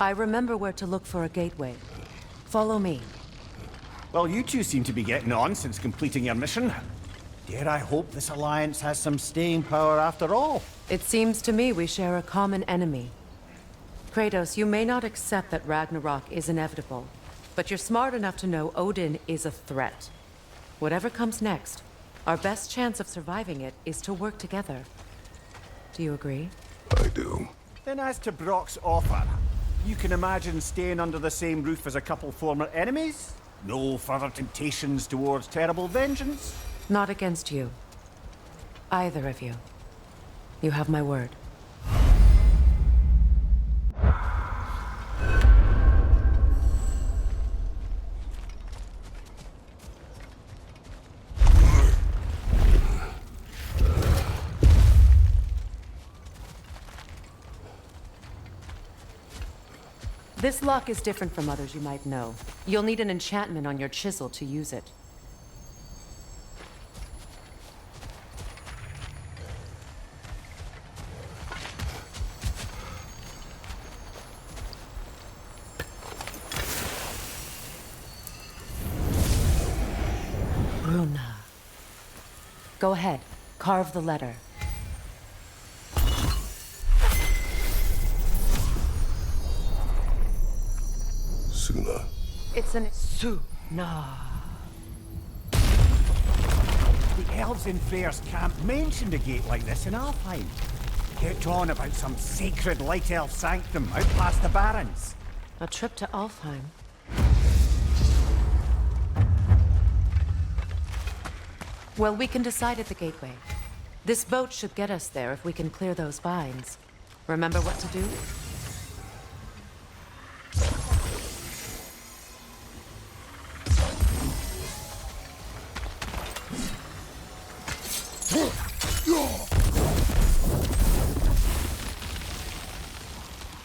I remember where to look for a gateway. Follow me. Well, you two seem to be getting on since completing your mission. Dare I hope this alliance has some staying power after all? It seems to me we share a common enemy. Kratos, you may not accept that Ragnarok is inevitable, but you're smart enough to know Odin is a threat. Whatever comes next, our best chance of surviving it is to work together. Do you agree? I do. Then as to Brock's offer, you can imagine staying under the same roof as a couple former enemies? No further temptations towards terrible vengeance? Not against you. Either of you. You have my word. This lock is different from others you might know. You'll need an enchantment on your chisel to use it. Runa. Go ahead. Carve the letter. Suna. It's an Suna. The elves in Freyr's camp mentioned a gate like this in Alfheim. Kept on about some sacred light elf sanctum out past the Barrens. A trip to Alfheim. Well, we can decide at the gateway. This boat should get us there if we can clear those vines. Remember what to do?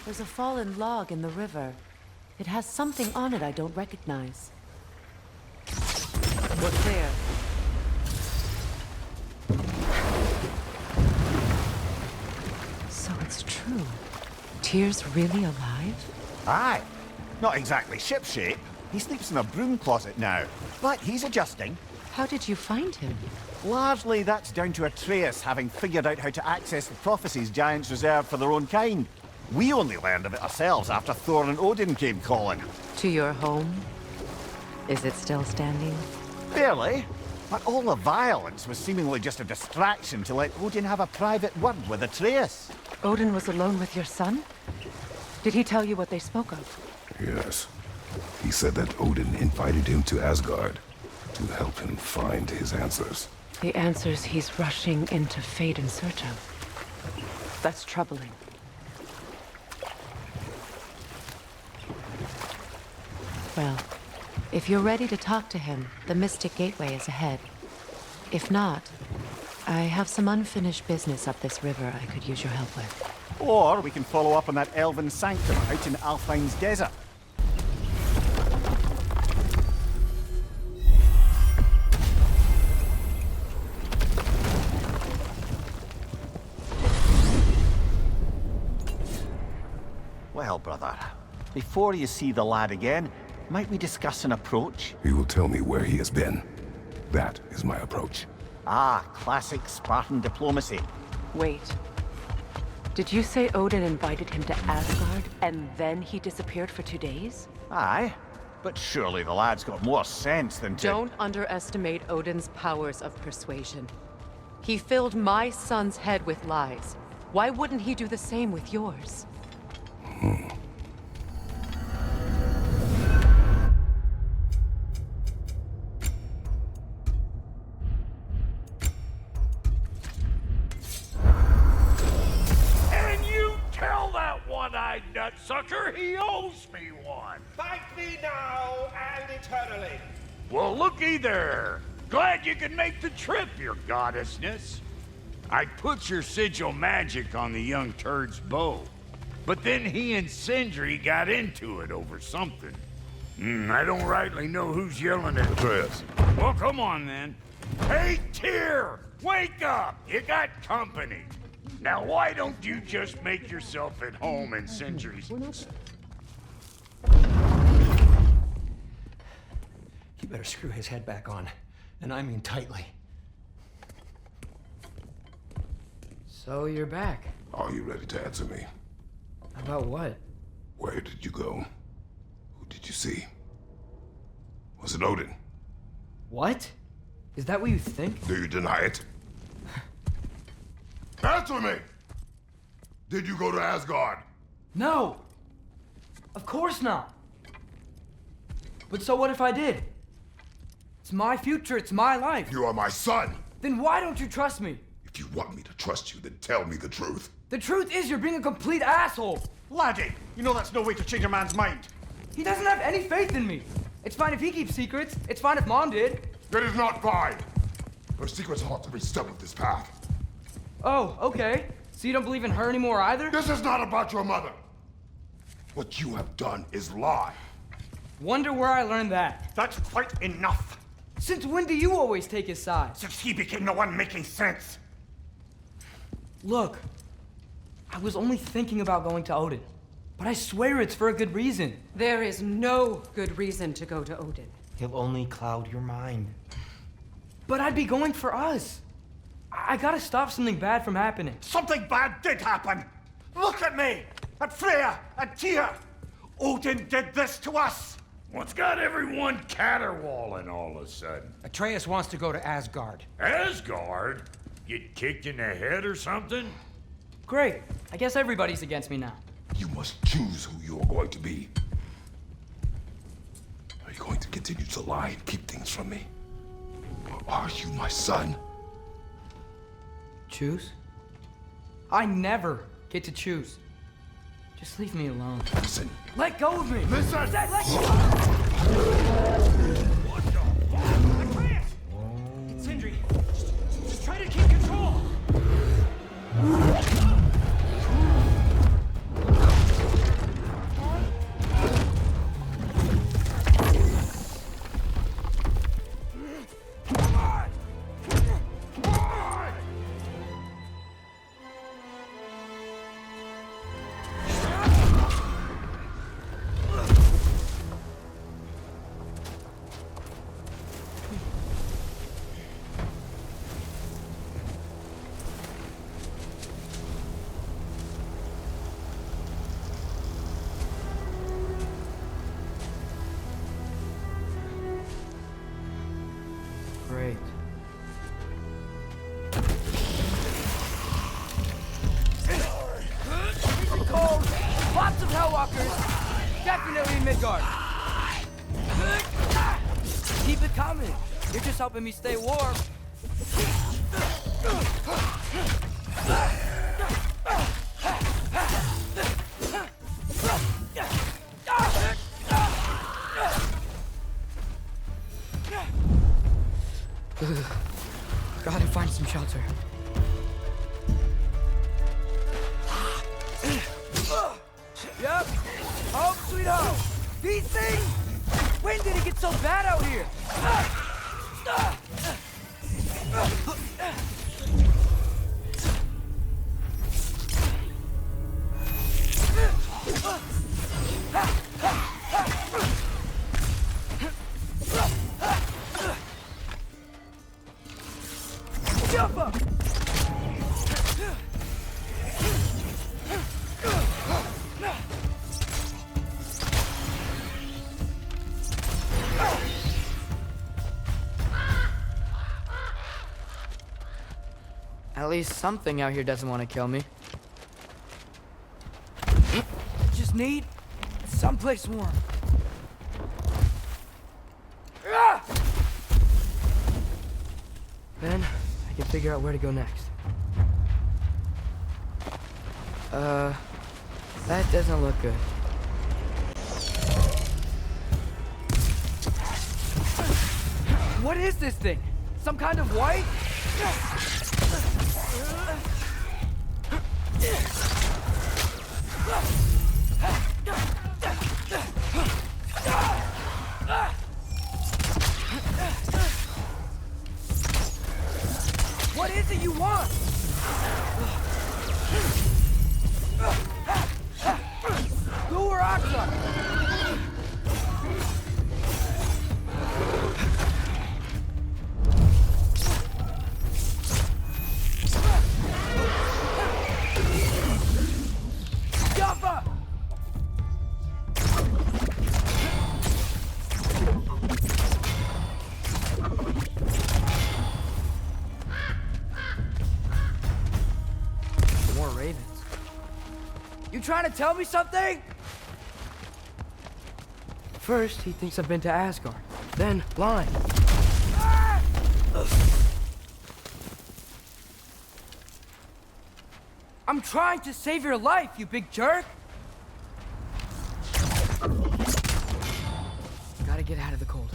There's a fallen log in the river. It has something on it I don't recognize. We're clear. So it's true. Tyr's really alive? Aye. Not exactly shipshape. He sleeps in a broom closet now. But he's adjusting. How did you find him? Largely that's down to Atreus having figured out how to access the prophecies giants reserve for their own kind. We only learned of it ourselves after Thor and Odin came calling. To your home? Is it still standing? Barely. But all the violence was seemingly just a distraction to let Odin have a private word with Atreus. Odin was alone with your son? Did he tell you what they spoke of? Yes. He said that Odin invited him to Asgard to help him find his answers. The answers he's rushing into fate in search of. That's troubling. Well, if you're ready to talk to him, the Mystic Gateway is ahead. If not, I have some unfinished business up this river I could use your help with. Or we can follow up on that elven sanctum out in Alfheim's desert. Well, brother, before you see the lad again, might we discuss an approach? He will tell me where he has been. That is my approach. Ah, classic Spartan diplomacy. Wait. Did you say Odin invited him to Asgard, and then he disappeared for 2 days? Aye, but surely the lad's got more sense than to... Don't underestimate Odin's powers of persuasion. He filled my son's head with lies. Why wouldn't he do the same with yours? One-eyed nutsucker, he owes me one. Thank me now and eternally. Well, looky there. Glad you can make the trip, your goddessness. I put your sigil magic on the young turd's bow, but then he and Sindri got into it over something. I don't rightly know who's yelling at Atreus. Well, come on then. Hey, Tyr! Wake up! You got company. Now, why don't you just make yourself at home in Sindri's... You better screw his head back on. And I mean tightly. So you're back. Are you ready to answer me? About what? Where did you go? Who did you see? Was it Odin? What? Is that what you think? Do you deny it? Answer me! Did you go to Asgard? No! Of course not! But so what if I did? It's my future, it's my life. You are my son! Then why don't you trust me? If you want me to trust you, then tell me the truth. The truth is you're being a complete asshole. Laddie, you know that's no way to change a man's mind. He doesn't have any faith in me. It's fine if he keeps secrets. It's fine if Mom did. It is not fine! Her secrets haunt every step of this path. Oh, okay. So you don't believe in her anymore either? This is not about your mother! What you have done is lie. Wonder where I learned that. That's quite enough. Since when do you always take his side? Since he became the one making sense. Look, I was only thinking about going to Odin. But I swear it's for a good reason. There is no good reason to go to Odin. He'll only cloud your mind. But I'd be going for us. I gotta stop something bad from happening. Something bad did happen. Look at me, at Freya, at Tyr. Odin did this to us. What's got everyone caterwauling all of a sudden? Atreus wants to go to Asgard. Asgard? Get kicked in the head or something? Great. I guess everybody's against me now. You must choose who you are going to be. Are you going to continue to lie and keep things from me? Or are you my son? Choose? I never get to choose. Just leave me alone. Listen. Let go of me! Listen! Let go! What the fuck? Atreus! Sindri, just try to keep control! Great. Freezing cold, lots of Hellwalkers, definitely in Midgard. Keep it coming. You're just helping me stay warm. Gotta find some shelter. Yep. Home sweet home. These things? When did it get so bad out here? Jump up! At least something out here doesn't want to kill me. Just need someplace warm. Then I can figure out where to go next. That doesn't look good. What is this thing? Some kind of white? What is it you want? Go where I'm ravens. You trying to tell me something? First, he thinks I've been to Asgard. Then, lying. I'm trying to save your life, you big jerk! Gotta get out of the cold.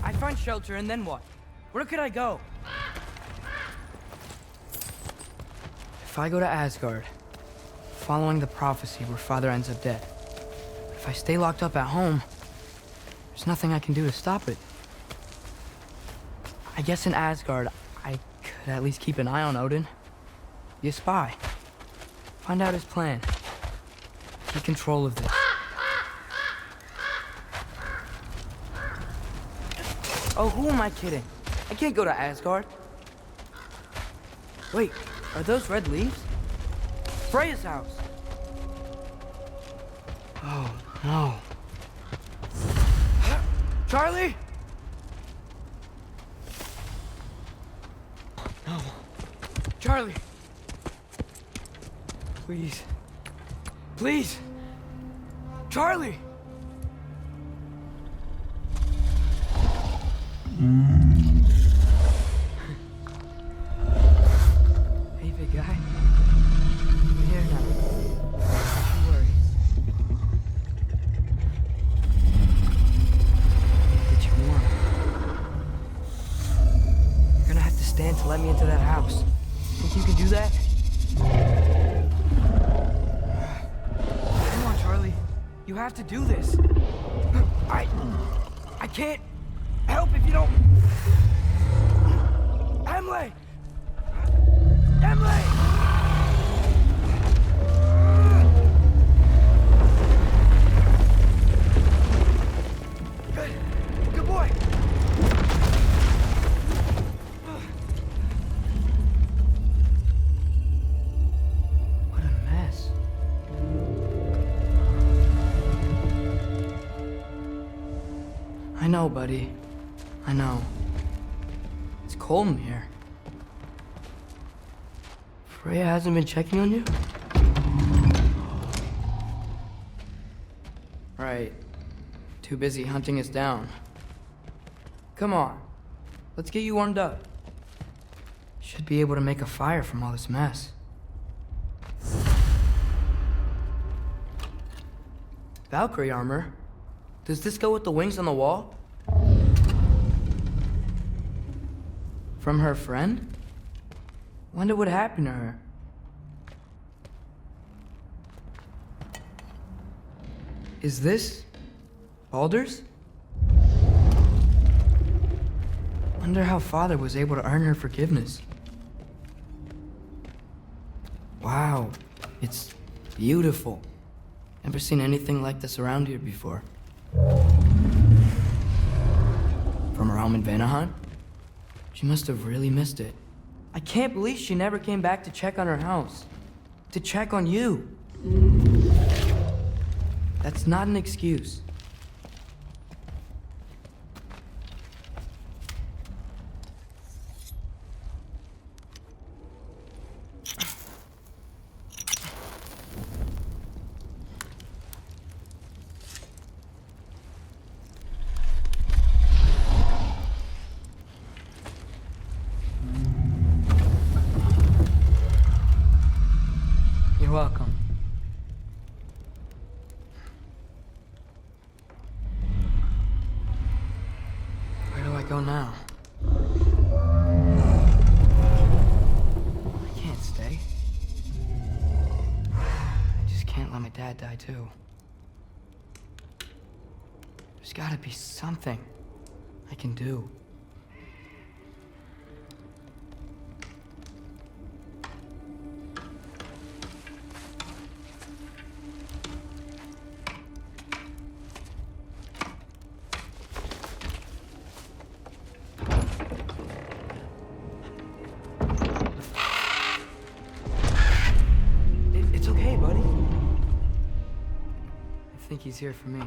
I'd find shelter, and then what? Where could I go? If I go to Asgard, following the prophecy where Father ends up dead, if I stay locked up at home, there's nothing I can do to stop it. I guess in Asgard, I could at least keep an eye on Odin. Be a spy. Find out his plan. Take control of this. Oh, who am I kidding? I can't go to Asgard. Wait, are those red leaves? Freya's house. Oh, no. Charlie? No. Charlie. Please. Please. Charlie! Hey, big guy. I'm here now. Don't worry. Get you warm. You're gonna have to stand to let me into that house. Think you can do that? Come on, Charlie. You have to do this. I can't help if you don't... Emily! Emily! Good boy! What a mess. I know, buddy. I know. It's cold in here. Freya hasn't been checking on you? Right. Too busy hunting us down. Come on. Let's get you warmed up. Should be able to make a fire from all this mess. Valkyrie armor? Does this go with the wings on the wall? From her friend? Wonder what happened to her. Is this Baldur's? Wonder how Father was able to earn her forgiveness. Wow, it's beautiful. Never seen anything like this around here before. For Mom in Vanaheim? She must have really missed it. I can't believe she never came back to check on her house. To check on you. That's not an excuse. You're welcome. Where do I go now? I can't stay. I just can't let my dad die too. There's gotta be something I can do. It's okay, buddy. I think he's here for me.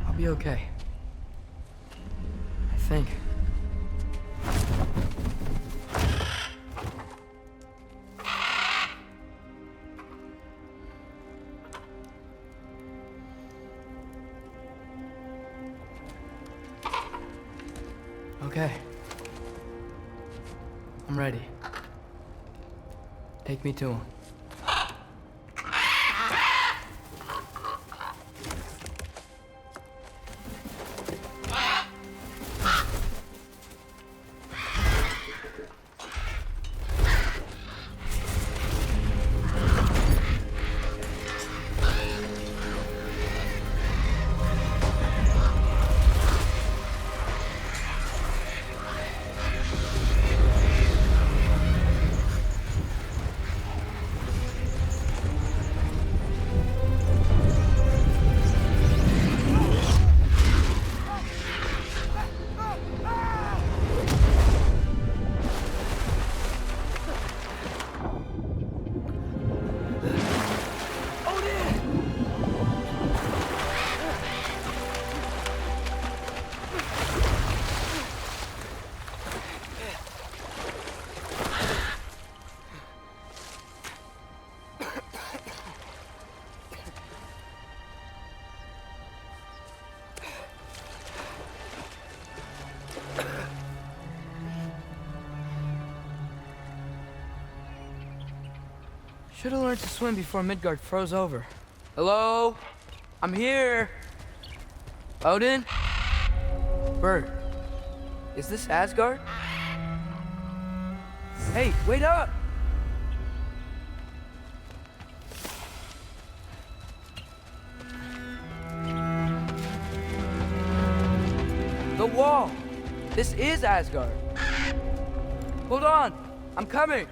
I'll be okay. I think. Okay. I'm ready. Take me to him. Should have learned to swim before Midgard froze over. Hello? I'm here. Odin? Bert. Is this Asgard? Hey, wait up! The wall! This is Asgard. Hold on! I'm coming!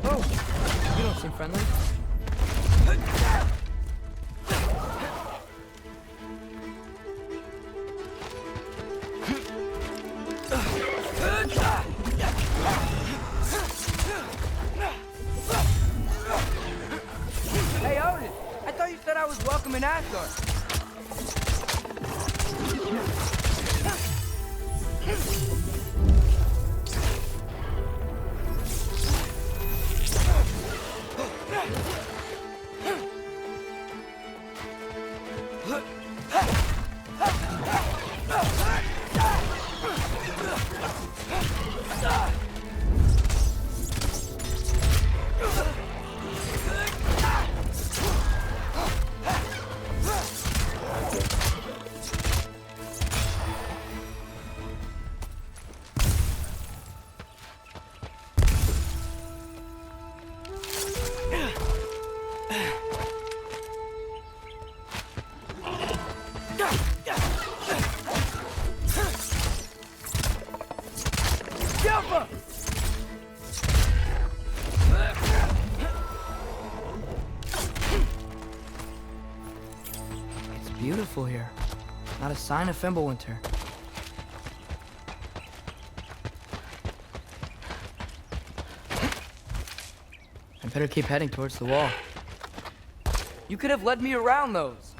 Oh, you don't seem friendly. Hey, Odin! I thought you said I was welcome in Asgard. beautiful here. Not a sign of Fimbulwinter. I better keep heading towards the wall. You could have led me around those.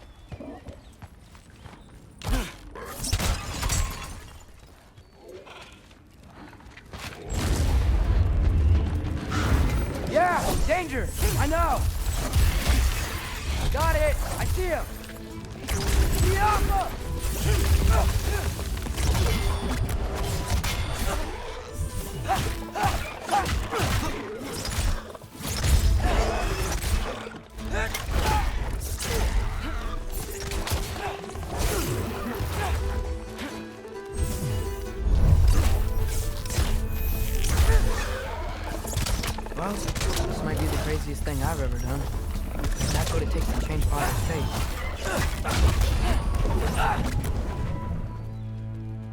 Yeah, danger! I know! Got it! I see him! Well, this might be the craziest thing I've ever done. That's what it takes to change Father's fate.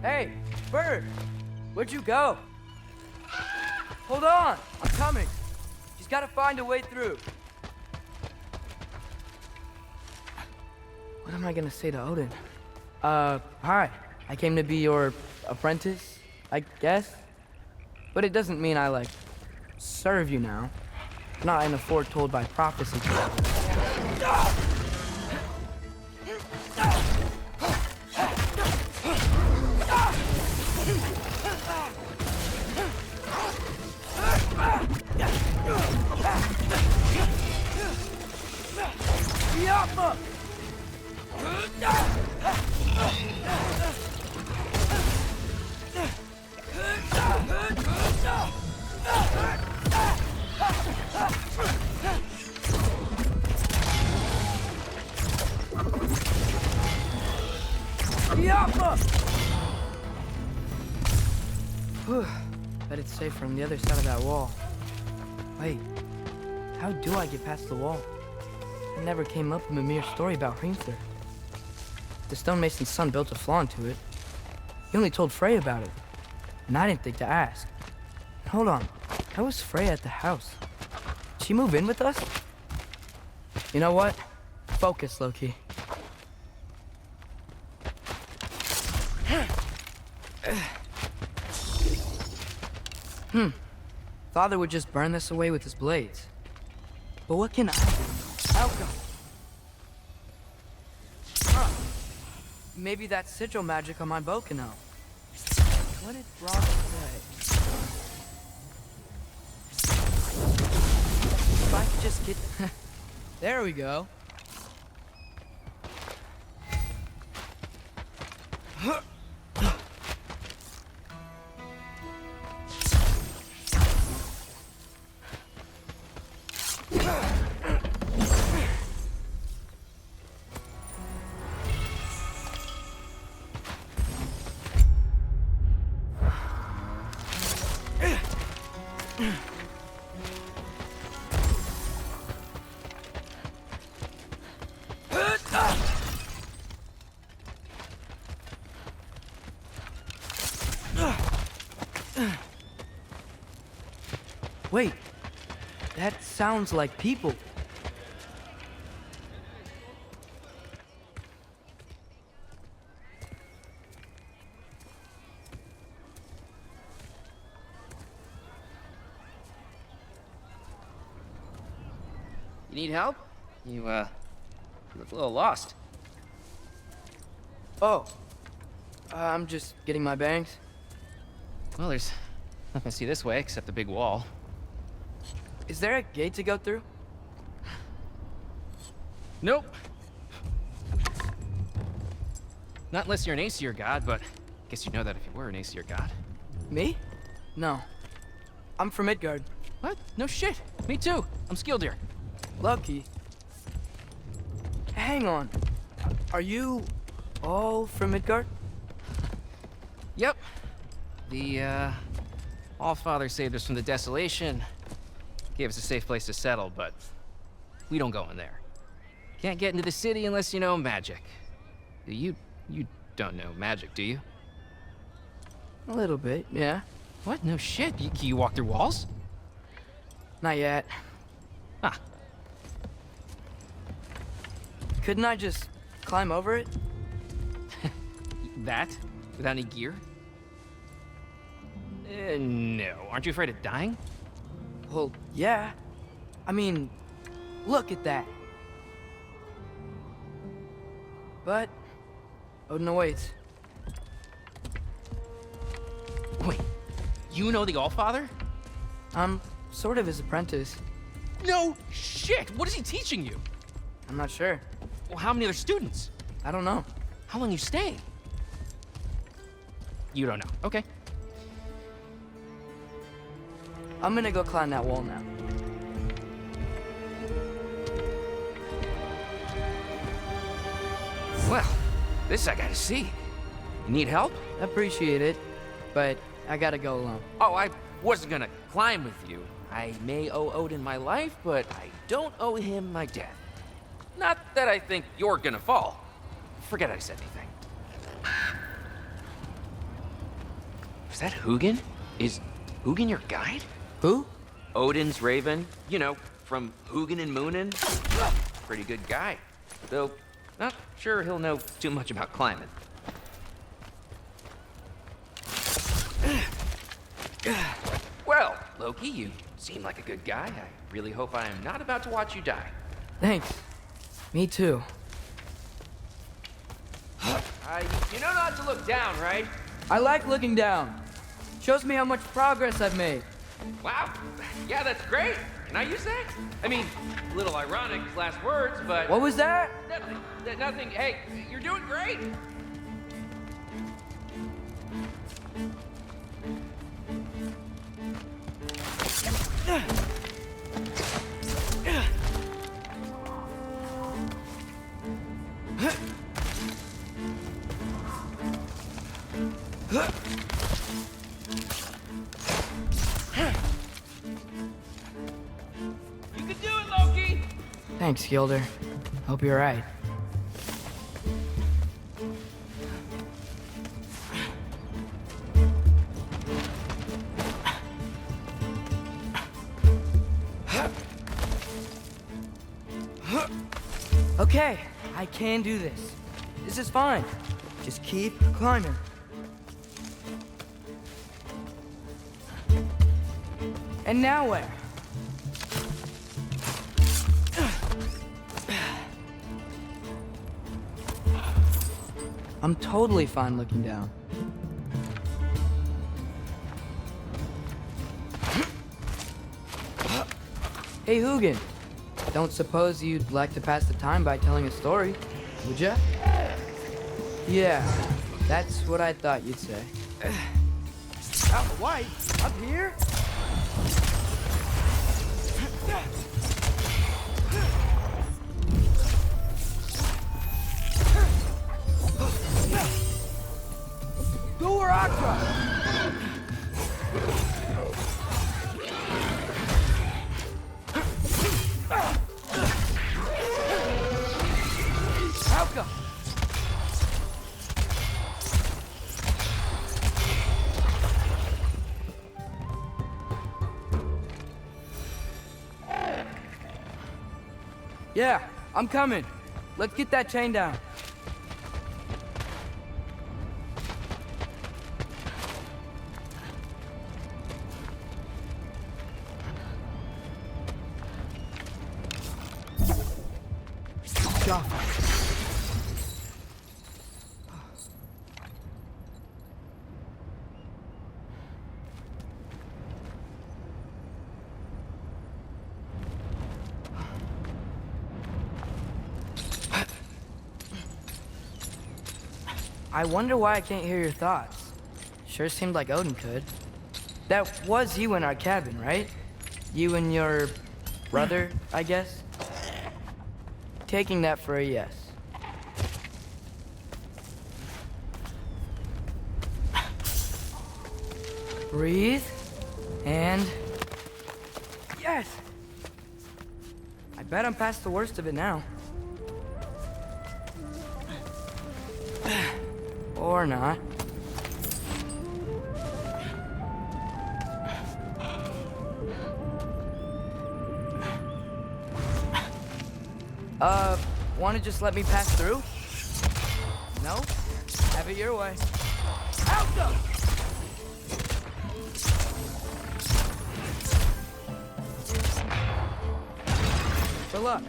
Hey, Bird! Where'd you go? Hold on! I'm coming! She's gotta find a way through. What am I gonna say to Odin? Hi. I came to be your apprentice, I guess? But it doesn't mean I, like, serve you now. Not in a foretold by prophecy. Bet it's safer on the other side of that wall. Wait, how do I get past the wall? It never came up in Mimir's story about Hrimthur. The stonemason's son built a flaw into it. He only told Frey about it, and I didn't think to ask. Hold on, how was Frey at the house? Did she move in with us? You know what? Focus, Loki. Father would just burn this away with his blades. But what can I do? Alchemy. Maybe that sigil magic on my bow can help. What did Rob say? If I could just get... There we go. Wait, that sounds like people. You need help? You look a little lost. Oh, I'm just getting my bangs. Well, there's nothing to see this way except the big wall. Is there a gate to go through? Nope. Not unless you're an Aesir god, but I guess you'd know that if you were an Aesir god. Me? No. I'm from Midgard. What? No shit. Me too. I'm Skildir. Lucky. Hang on. Are you all from Midgard? Yep. The, Allfather saved us from the desolation. Gave us a safe place to settle, but we don't go in there. Can't get into the city unless you know magic. You don't know magic, do you? A little bit, yeah. What? No shit. Can you walk through walls? Not yet. Ah. Couldn't I just climb over it? That? Without any gear? No. Aren't you afraid of dying? Well, yeah. I mean, look at that. But Odin awaits. Wait, you know the Allfather? I'm sort of his apprentice. No shit! What is he teaching you? I'm not sure. Well, how many other students? I don't know. How long you stay? You don't know. Okay. I'm gonna go climb that wall now. Well, this I gotta see. You need help? Appreciate it, but I gotta go alone. Oh, I wasn't gonna climb with you. I may owe Odin my life, but I don't owe him my death. Not that I think you're gonna fall. Forget I said anything. Is that Hugin? Is Hugin your guide? Who? Odin's raven. You know, from Hugin and Moonin. Pretty good guy. Though, not sure he'll know too much about climbing. Well, Loki, you seem like a good guy. I really hope I am not about to watch you die. Thanks. Me too. You know not to look down, right? I like looking down. Shows me how much progress I've made. Wow. Yeah, that's great. Can I use that? I mean, a little ironic, his last words, but... What was that? Nothing. Hey, you're doing great. You can do it, Loki! Thanks, Gilder. Hope you're right. Okay, I can do this. This is fine. Just keep climbing. And now where? I'm totally fine looking down. Hey, Hugin. Don't suppose you'd like to pass the time by telling a story, would ya? Yeah, that's what I thought you'd say. Out the white? Up here? Yeah, I'm coming. Let's get that chain down. I wonder why I can't hear your thoughts. Sure seemed like Odin could. That was you in our cabin, right? You and your brother, I guess? Taking that for a yes. Breathe. And... yes! I bet I'm past the worst of it now. Or not. Wanna just let me pass through? No? Have it your way. Out go! Good luck.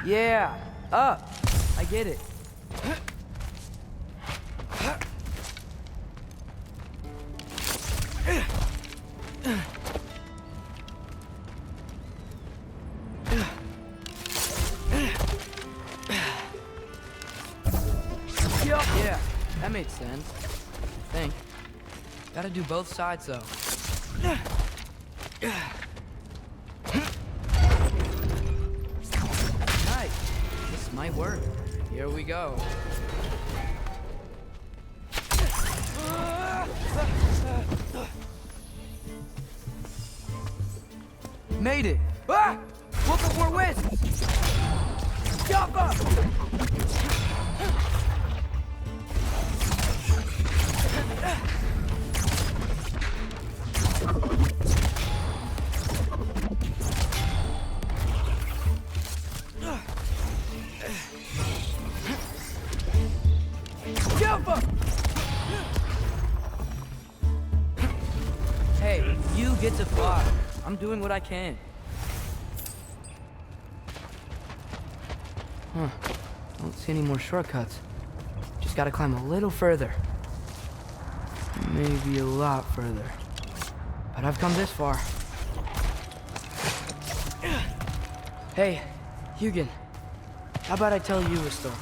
Yeah, up. I get it. Yeah, that makes sense. I think. Gotta do both sides though. Might work. Here we go. Made it! Ah! Look at more wins! Jump up! Hey, you get to fly. I'm doing what I can. Huh. Don't see any more shortcuts. Just gotta climb a little further. Maybe a lot further. But I've come this far. Hey, Hugin. How about I tell you a story?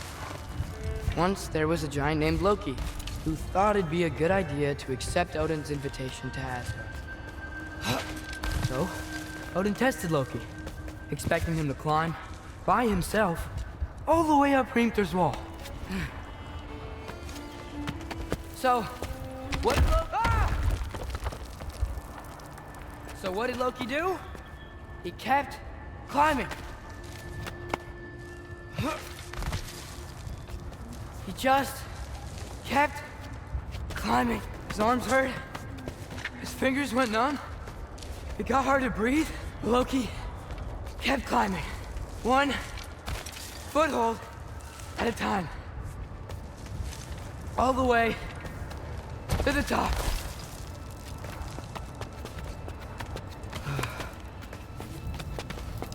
Once there was a giant named Loki, who thought it'd be a good idea to accept Odin's invitation to Asgard. So, Odin tested Loki, expecting him to climb, by himself, all the way up Hrimthur's wall. So, what did Loki do? He kept climbing. He just kept climbing. His arms hurt. His fingers went numb. It got hard to breathe. Loki kept climbing. One foothold at a time. All the way to the top.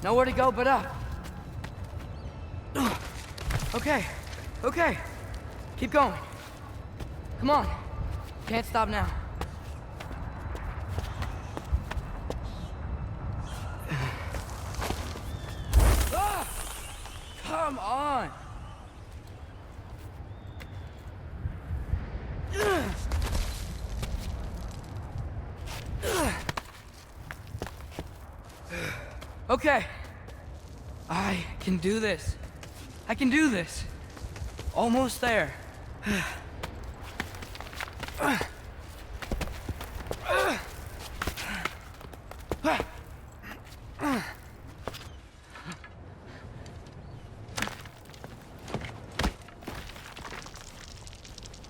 Nowhere to go but up. Okay, okay. Keep going. Come on. Can't stop now. Come on. Okay. I can do this. I can do this. Almost there.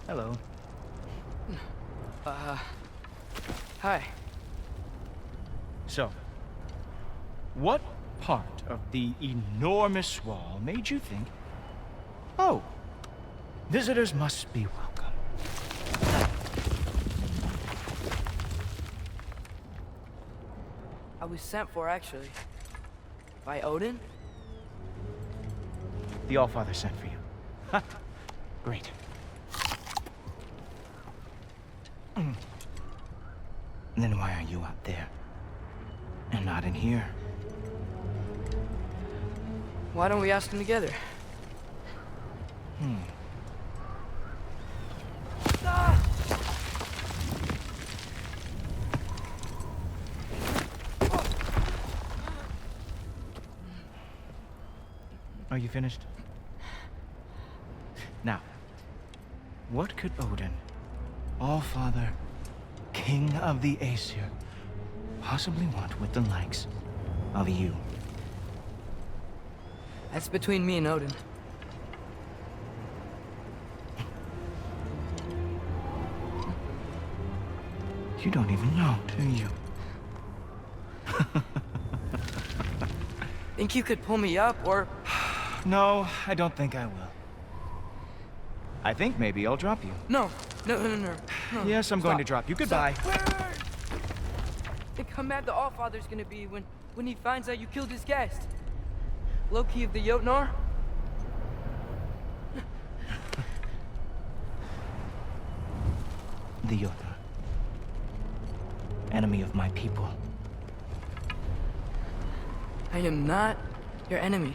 Hello. Hi. So, what part of the enormous wall made you think, oh, visitors must be welcome? I was sent for, actually. By Odin? The Allfather sent for you. Ha! Great. Then why are you out there, And not in here. Why don't we ask them together? Are you finished? Now, what could Odin, All-Father, King of the Aesir, possibly want with the likes of you? That's between me and Odin. You don't even know, do you? Think you could pull me up, or... No, I don't think I will. I think maybe I'll drop you. No. Yes, I'm going to drop you. Goodbye. Wait. Think how mad the Allfather's gonna be when he finds out you killed his guest. Loki of the Jotnar? The Jotnar. Enemy of my people. I am not your enemy.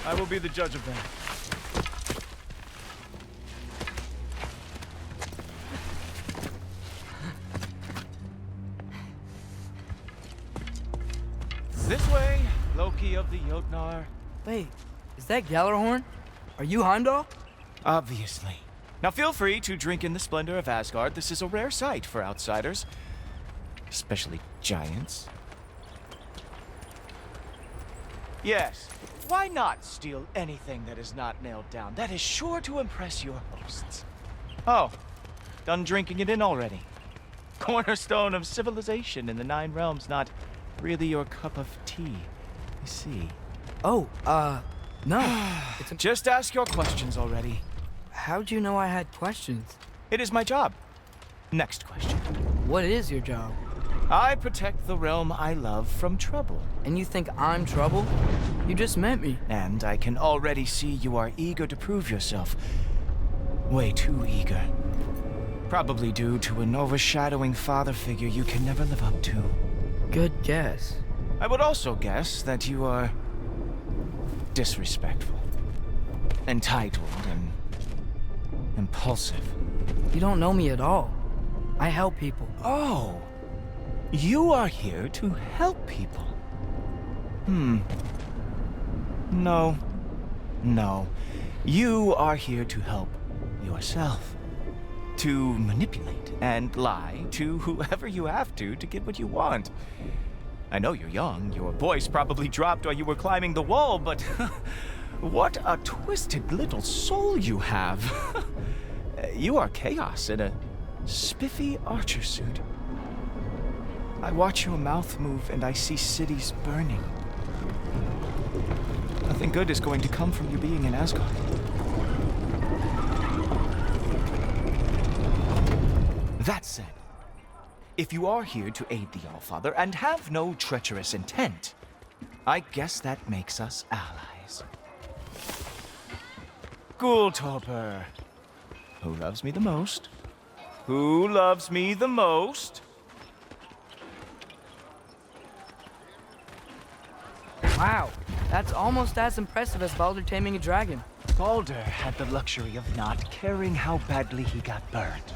I will be the judge of that. This way, Loki of the Jotnar. Wait, is that Gjallarhorn? Are you Heimdall? Obviously. Now feel free to drink in the splendor of Asgard. This is a rare sight for outsiders. Especially giants. Yes, why not steal anything that is not nailed down? That is sure to impress your hosts. Oh, done drinking it in already. Cornerstone of civilization in the Nine Realms, not really your cup of tea, I see. Oh, no. Just ask your questions already. How'd you know I had questions? It is my job. Next question. What is your job? I protect the realm I love from trouble. And you think I'm trouble? You just met me. And I can already see you are eager to prove yourself. Way too eager. Probably due to an overshadowing father figure you can never live up to. Good guess. I would also guess that you are disrespectful, entitled, and impulsive. You don't know me at all. I help people. Oh, you are here to help people. No. You are here to help yourself. To manipulate and lie to whoever you have to get what you want. I know you're young, your voice probably dropped while you were climbing the wall, but what a twisted little soul you have. You are chaos in a spiffy archer suit. I watch your mouth move and I see cities burning. Nothing good is going to come from you being in Asgard. That said, if you are here to aid the Allfather and have no treacherous intent, I guess that makes us allies. Gulltoppr. Who loves me the most? Who loves me the most? Wow, that's almost as impressive as Baldur taming a dragon. Baldur had the luxury of not caring how badly he got burned.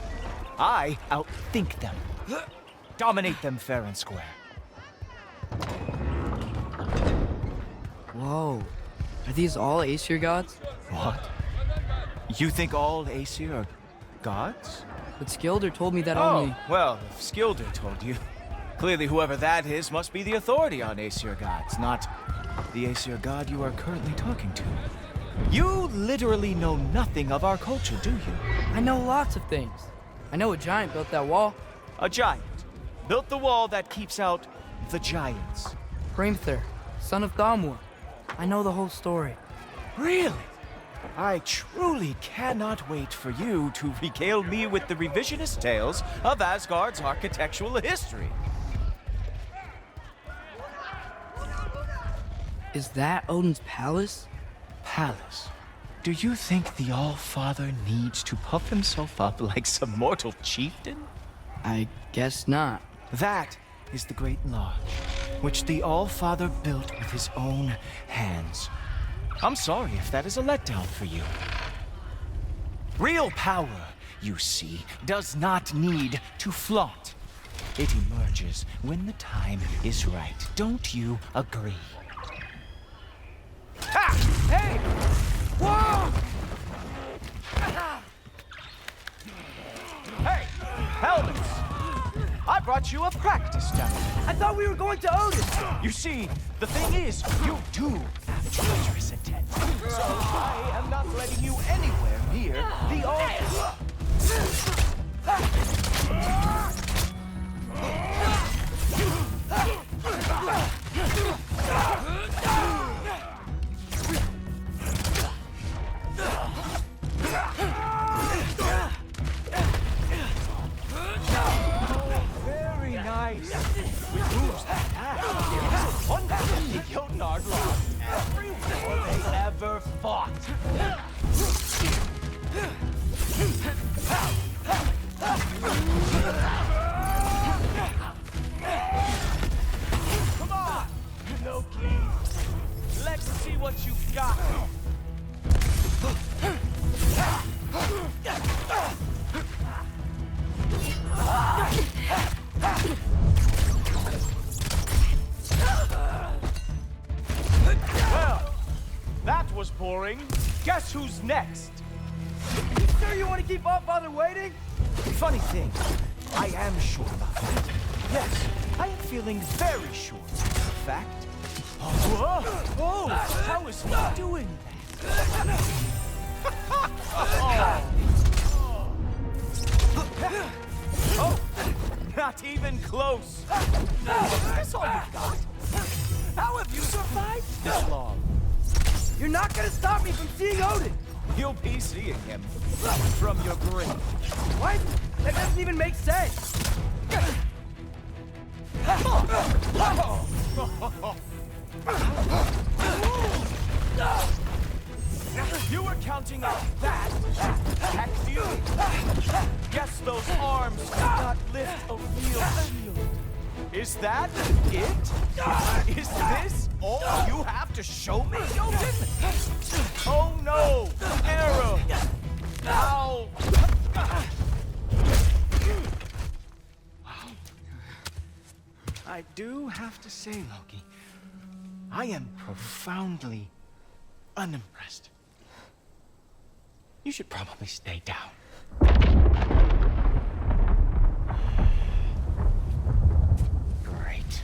I outthink them. Dominate them fair and square. Whoa, are these all Aesir gods? What? You think all Aesir are gods? But Skilder told me that Oh, only... well, if Skilder told you, clearly whoever that is must be the authority on Aesir gods, not the Aesir god you are currently talking to. You literally know nothing of our culture, do you? I know lots of things. I know a giant built that wall. A giant built the wall that keeps out the giants. Hrimthur, son of Thamur. I know the whole story. Really? I truly cannot wait for you to regale me with the revisionist tales of Asgard's architectural history. Is that Odin's palace? Palace? Do you think the All-Father needs to puff himself up like some mortal chieftain? I guess not. That is the Great Lodge, which the All-Father built with his own hands. I'm sorry if that is a letdown for you. Real power, you see, does not need to flaunt. It emerges when the time is right. Don't you agree? Ha! Hey! Whoa! Hey! Helmets! I brought you a practice dummy. I thought we were going to Odin! You see, the thing is, you do have treacherous intent. So I am not letting you anywhere near the altar. Very nice. With moves like that, it's a wonder the Jotnar lost every war they ever fought. Come on, Loki. Let's see what you've got. Well, that was boring. Guess who's next? You sure you want to keep All-Father waiting? Funny thing, I am sure about that. Yes, I am feeling very sure. In fact, whoa! How is he doing that? Oh, not even close. Is this all you've got? How have you survived this long? You're not gonna stop me from seeing Odin! You'll be seeing him from your grave. What? That doesn't even make sense! You were counting on that attacked you? Guess those arms could not lift a real shield. Is that it? Is this all you have to show me, Jotun? Oh no! Arrow! Ow! I do have to say, Loki, I am profoundly unimpressed. You should probably stay down. Great.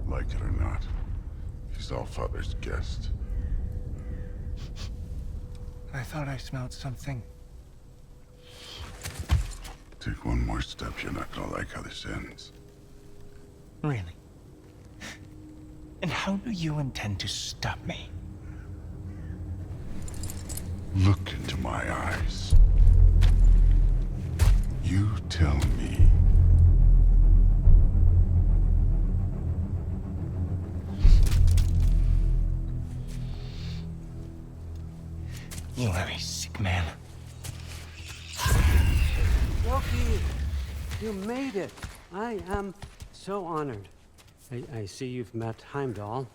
Like it or not, he's All-Father's guest. I thought I smelled something. Take one more step, you're not gonna like how this ends. Really? And how do you intend to stop me? Look into my eyes. You tell me. You are a sick man. Loki, you made it. I am so honored. I see you've met Heimdall.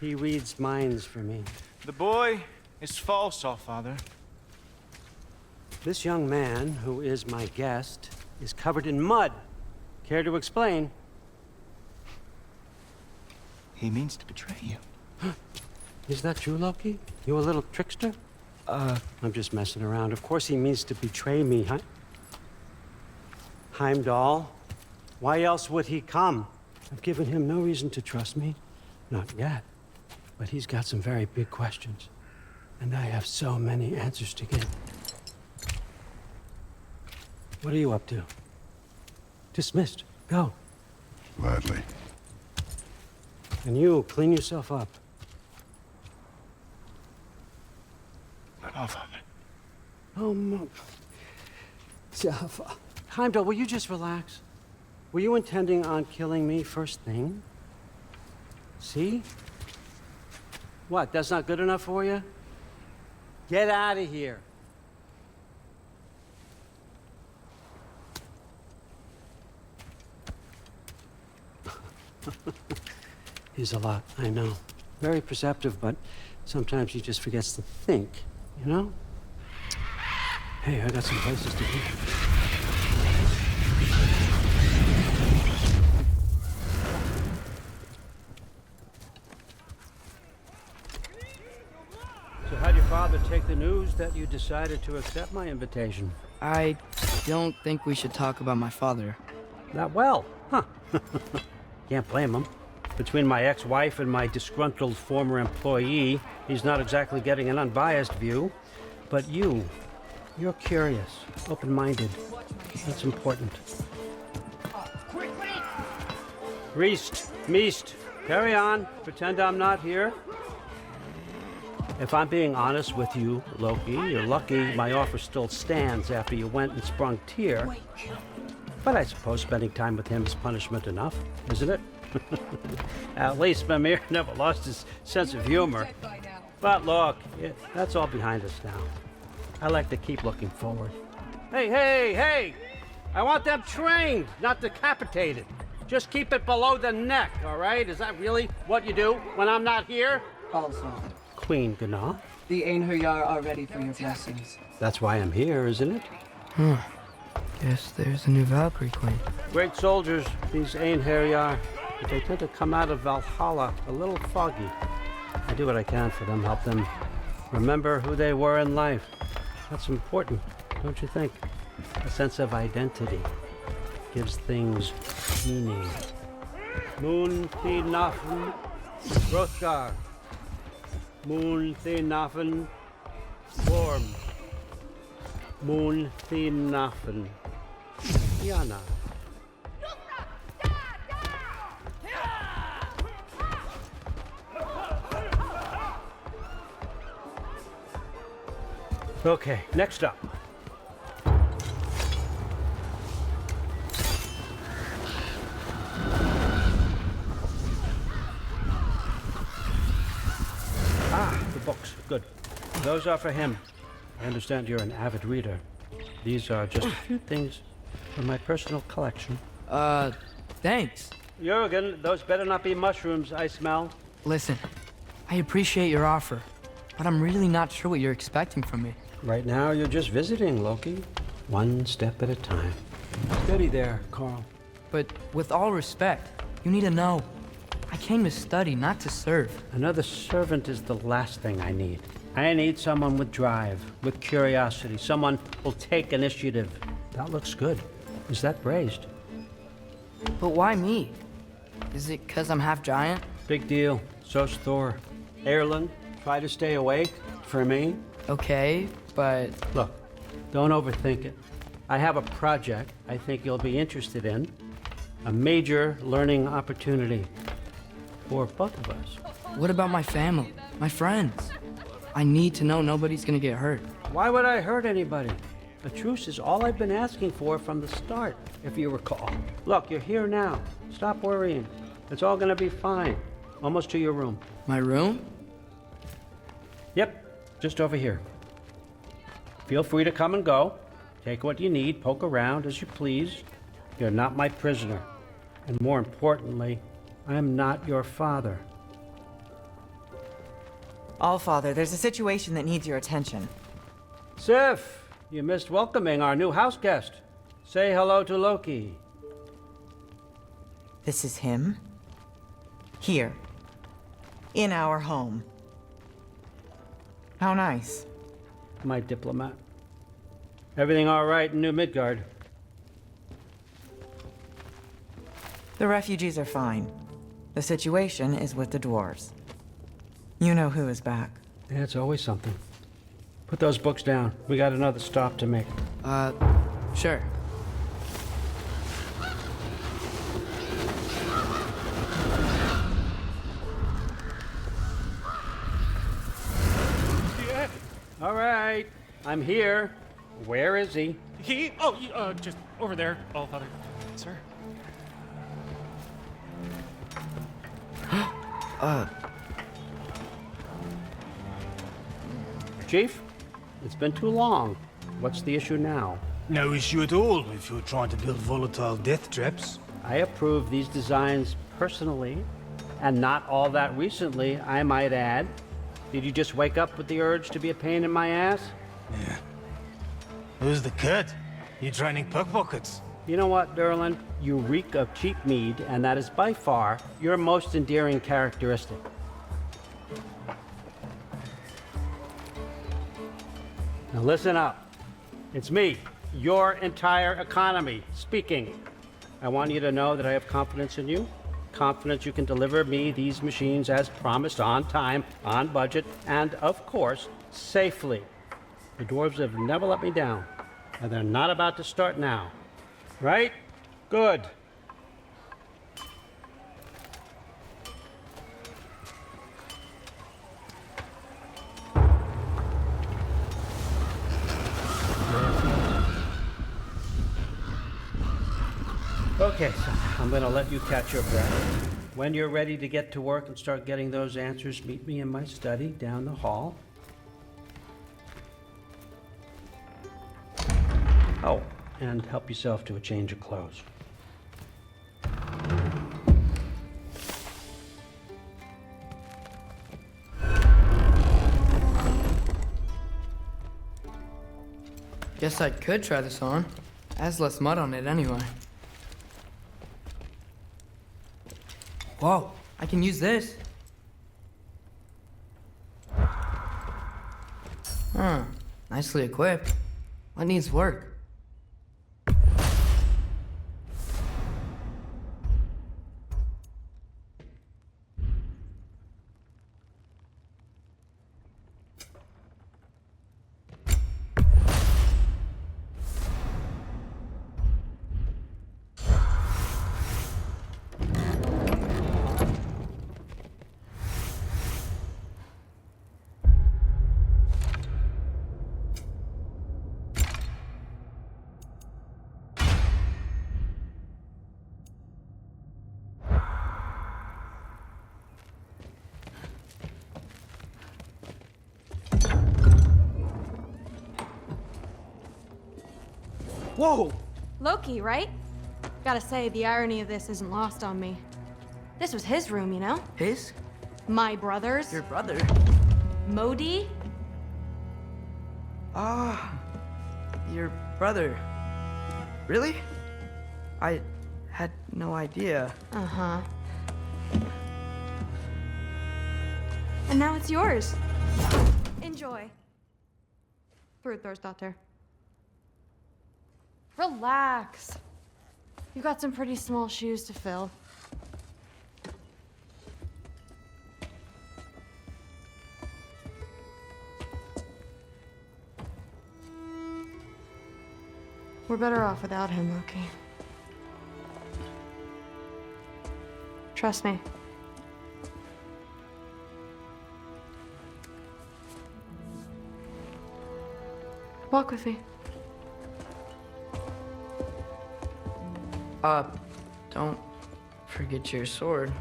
He reads minds for me. The boy is false, All-Father. This young man, who is my guest, is covered in mud. Care to explain? He means to betray you. Is that true, Loki? You a little trickster? I'm just messing around. Of course he means to betray me, huh? Heimdall? Why else would he come? I've given him no reason to trust me. Not yet. But he's got some very big questions. And I have so many answers to give. What are you up to? Dismissed. Go. Gladly. And you, clean yourself up. But All-Father. Oh, Jaffa. Heimdall, will you just relax? Were you intending on killing me first thing? See? What, that's not good enough for you? Get out of here. He's a lot, I know. Very perceptive, but sometimes he just forgets to think, you know? Hey, I got some places to be. So how'd your father take the news that you decided to accept my invitation? I don't think we should talk about my father. Not well, huh? Can't blame him. Between my ex-wife and my disgruntled former employee, he's not exactly getting an unbiased view. But you're curious, open-minded. That's important. Reist, Meest, carry on. Pretend I'm not here. If I'm being honest with you, Loki, you're lucky my offer still stands after you went and sprung Tyr. But I suppose spending time with him is punishment enough, isn't it? At least Mimir never lost his sense of humor. But look, that's all behind us now. I like to keep looking forward. Hey! I want them trained, not decapitated. Just keep it below the neck, all right? Is that really what you do when I'm not here? Also, Queen Gná. the Einherjar are ready for your blessings. That's why I'm here, isn't it? Guess there's a new Valkyrie Queen. Great soldiers, these Einherjar, but they tend to come out of Valhalla a little foggy. I do what I can for them, help them remember who they were in life. That's important, don't you think? A sense of identity gives things meaning. Moon thi nafen, Hrothgar. Moon thi nafen, Worm. Moon thi nafen, Yana. Okay, next up. The books. Good. Those are for him. I understand you're an avid reader. These are just a few things from my personal collection. Thanks. Jurgen, those better not be mushrooms I smell. Listen, I appreciate your offer, but I'm really not sure what you're expecting from me. Right now, you're just visiting, Loki. One step at a time. Steady there, Carl. But with all respect, you need to know, I came to study, not to serve. Another servant is the last thing I need. I need someone with drive, with curiosity, someone who'll take initiative. That looks good. Is that braised? But why me? Is it 'cause I'm half giant? Big deal. So's Thor. Erland, try to stay awake for me. Okay, but... Look, don't overthink it. I have a project I think you'll be interested in. A major learning opportunity for both of us. What about my family, my friends? I need to know nobody's gonna get hurt. Why would I hurt anybody? A truce is all I've been asking for from the start, if you recall. Look, you're here now. Stop worrying. It's all gonna be fine. Almost to your room. My room? Yep, just over here. Feel free to come and go. Take what you need, poke around as you please. You're not my prisoner. And more importantly, I'm not your father. Allfather, there's a situation that needs your attention. Sif, you missed welcoming our new house guest. Say hello to Loki. This is him? Here. In our home. How nice. My diplomat. Everything all right in New Midgard? The refugees are fine. The situation is with the dwarves. You know who is back. Yeah, it's always something. Put those books down. We got another stop to make. Sure. All right, I'm here. Where is he? Just over there, Allfather. Sir. Chief, it's been too long. What's the issue now? No issue at all if you're trying to build volatile death traps. I approve these designs personally, and not all that recently, I might add. Did you just wake up with the urge to be a pain in my ass? Yeah. Who's the cut? You training pickpockets? You know what, Derlin? You reek of cheap mead, and that is by far your most endearing characteristic. Now listen up. It's me, your entire economy, speaking. I want you to know that I have confidence in you. Confidence you can deliver me these machines as promised, on time, on budget, and of course, safely. The dwarves have never let me down, and they're not about to start now. Right? Good. Okay, so I'm gonna let you catch your breath. When you're ready to get to work and start getting those answers, meet me in my study down the hall. Oh, and help yourself to a change of clothes. Guess I could try this on. Has less mud on it anyway. Whoa, I can use this. Nicely equipped. What needs work? Whoa! Loki, right? Gotta say, the irony of this isn't lost on me. This was his room, you know? His? My brother's. Your brother? Modi? Ah, your brother. Really? I had no idea. Uh-huh. And now it's yours. Enjoy. Brudthor's Relax. You've got some pretty small shoes to fill. We're better off without him, Loki. Trust me. Walk with me. Don't forget your sword.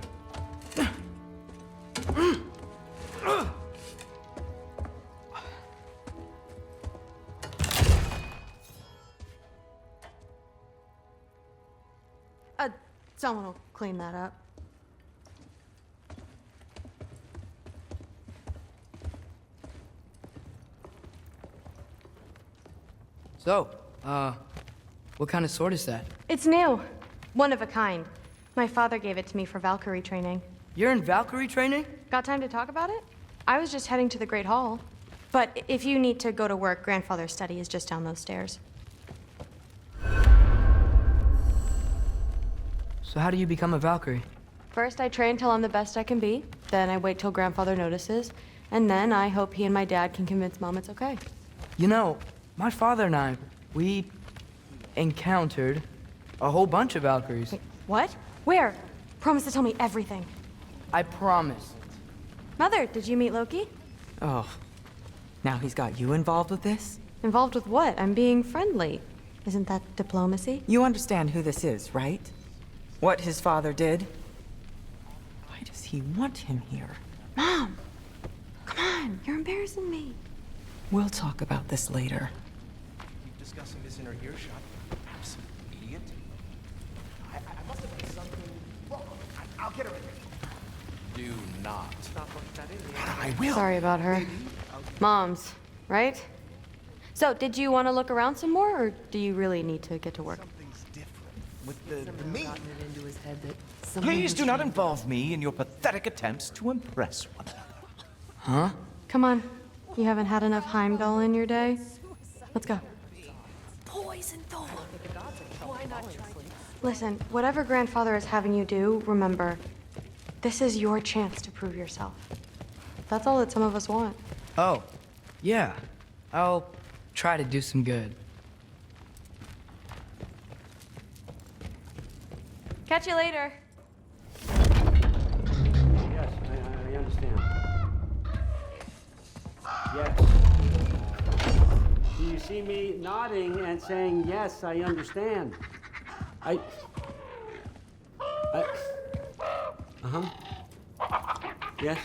Someone will clean that up. So, what kind of sword is that? It's new. One of a kind. My father gave it to me for Valkyrie training. You're in Valkyrie training? Got time to talk about it? I was just heading to the Great Hall. But if you need to go to work, Grandfather's study is just down those stairs. So how do you become a Valkyrie? First, I train till I'm the best I can be. Then I wait till Grandfather notices. And then I hope he and my dad can convince Mom it's okay. You know, my father and I, we encountered a whole bunch of Valkyries. Wait, what? Where? Promise to tell me everything. I promise. Mother, did you meet Loki? Oh, now he's got you involved with this? Involved with what? I'm being friendly. Isn't that diplomacy? You understand who this is, right? What his father did? Why does he want him here? Mom! Come on, you're embarrassing me. We'll talk about this later. Keep discussing this in our earshot. Absolute idiot. I must have done something wrong. I'll get her in. Do not. I will. Sorry about her. Moms, right? So, did you want to look around some more, or do you really need to get to work? Something's different with the meat. Please do not involve me in your pathetic attempts to impress one another. Huh? Come on. You haven't had enough Heimdall in your day? Let's go. Poison thorn. Why not try? Listen, whatever grandfather is having you do, remember, this is your chance to prove yourself. That's all that some of us want. Oh, yeah. I'll try to do some good. Catch you later. Yes, I understand. Yes. Do you see me nodding and saying, yes, I understand? Uh-huh. Yes.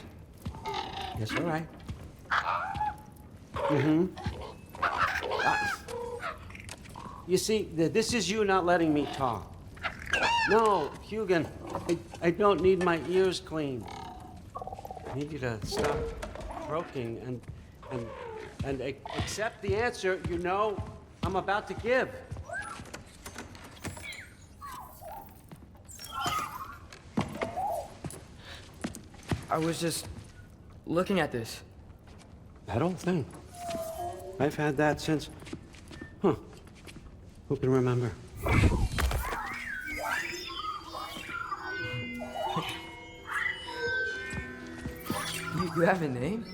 Yes, all right. Mm-hmm. You see, this is you not letting me talk. No, Hugin, I don't need my ears cleaned. I need you to stop croaking and accept the answer you know I'm about to give. I was just looking at this. That old thing. I've had that since... Huh. Who can remember? You have a name?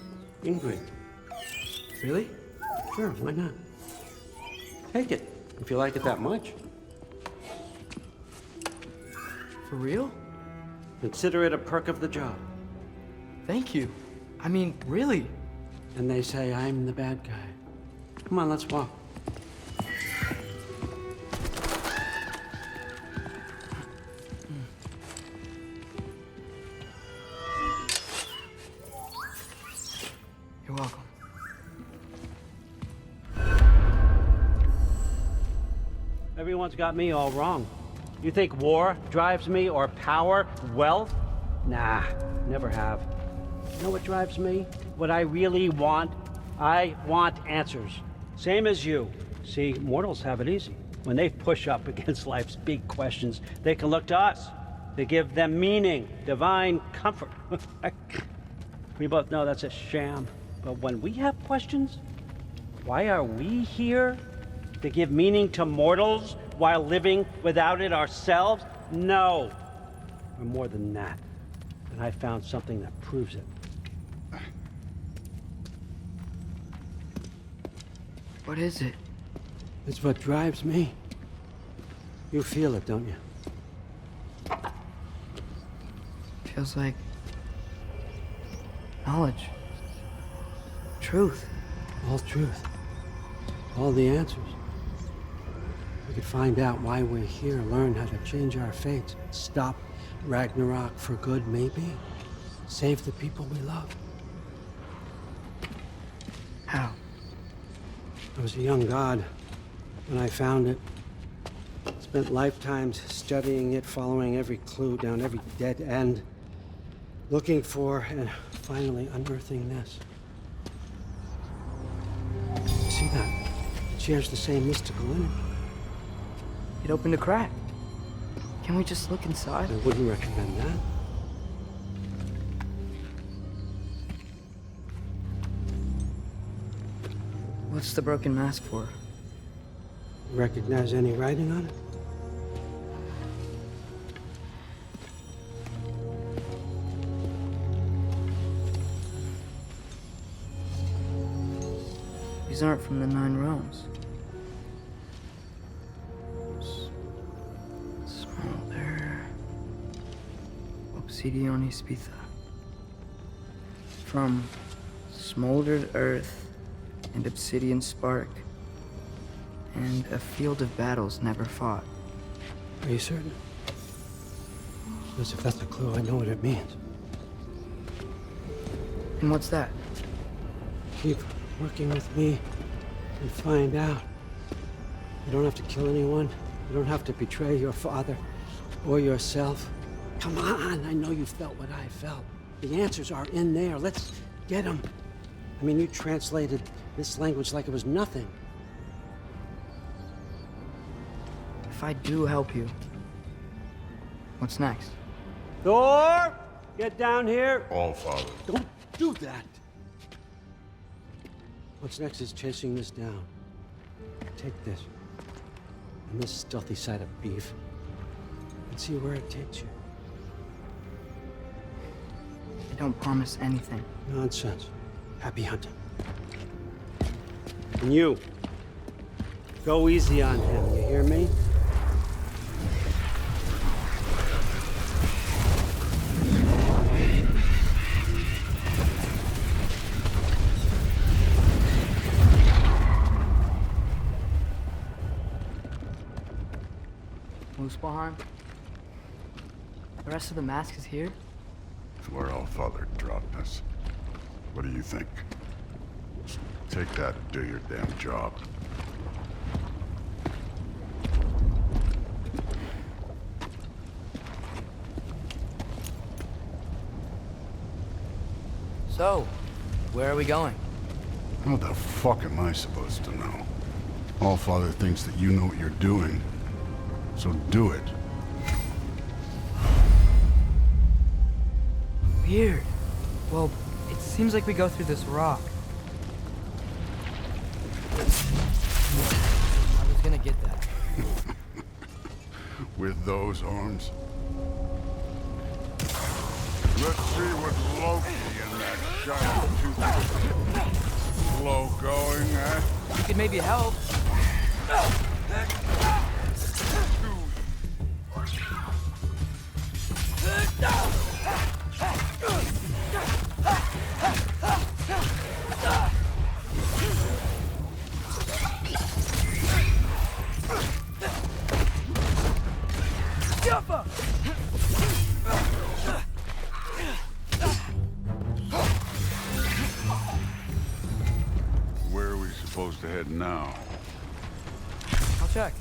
Ingrid. Really? Sure, why not? Take it, if you like it that much. For real? Consider it a perk of the job. Thank you. I mean, really. And they say I'm the bad guy. Come on, let's walk. You're welcome. Everyone's got me all wrong. You think war drives me, or power, wealth? Nah, never have. You know what drives me? What I really want? I want answers. Same as you. See, mortals have it easy. When they push up against life's big questions, they can look to us. They give them meaning, divine comfort. We both know that's a sham. But when we have questions, why are we here? To give meaning to mortals while living without it ourselves? No. We're more than that. And I found something that proves it. What is it? It's what drives me. You feel it, don't you? Feels like knowledge. Truth. All truth. All the answers. We could find out why we're here, learn how to change our fates, stop Ragnarok for good, maybe. Save the people we love. How? I was a young god when I found it. Spent lifetimes studying it, following every clue down every dead end, looking for and finally unearthing this. See that? It shares the same mystical energy. It opened a crack. Can we just look inside? I wouldn't recommend that. What's the broken mask for? Recognize any writing on it? These aren't from the Nine Realms. Smolder. Obsidione Spitha. From smoldered earth and obsidian spark, And a field of battles never fought. Are you certain? Because if that's a clue, I know what it means. And what's that? Keep working with me and find out. You don't have to kill anyone. You don't have to betray your father or yourself. Come on, I know you felt what I felt. The answers are in there. Let's get them. I mean, you translated this language like it was nothing. If I do help you, what's next? Thor! Get down here! All Father. Don't do that! What's next is chasing this down. Take this. And this stealthy side of beef. And see where it takes you. I don't promise anything. Nonsense. Happy hunting. And you, go easy on him, you hear me? Muspelheim? The rest of the mask is here? It's where All Father dropped us. What do you think? Take that and do your damn job. So, where are we going? How the fuck am I supposed to know? All Father thinks that you know what you're doing. So do it. Weird. Well, it seems like we go through this rock. I was gonna get that. With those arms? Let's see what Loki and that giant tooth slow going, eh? You could maybe help. Where are we supposed to head now? I'll check.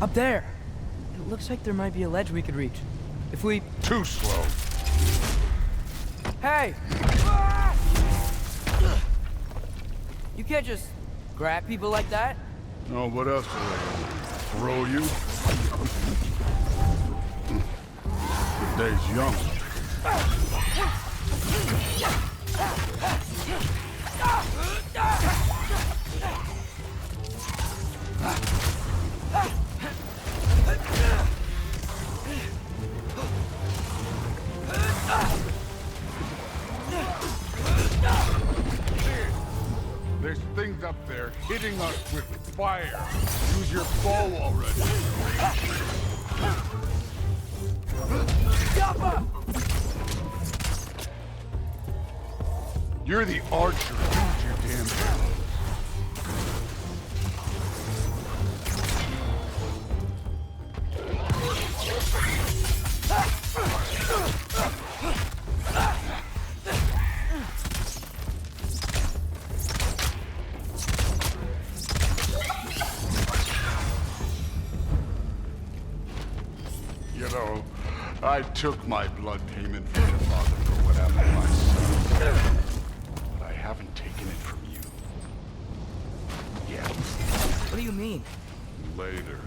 Up there! It looks like there might be a ledge we could reach. If we... Too slow. Hey! You can't just grab people like that. No, what else are they gonna throw you? The day's young. There's things up there hitting us with fire. Use your bow already. You're the archer. Use your damn arrows. You know, I took my blood payment from your father for what happened to my son. But I haven't taken it from you. Yet. What do you mean? Later.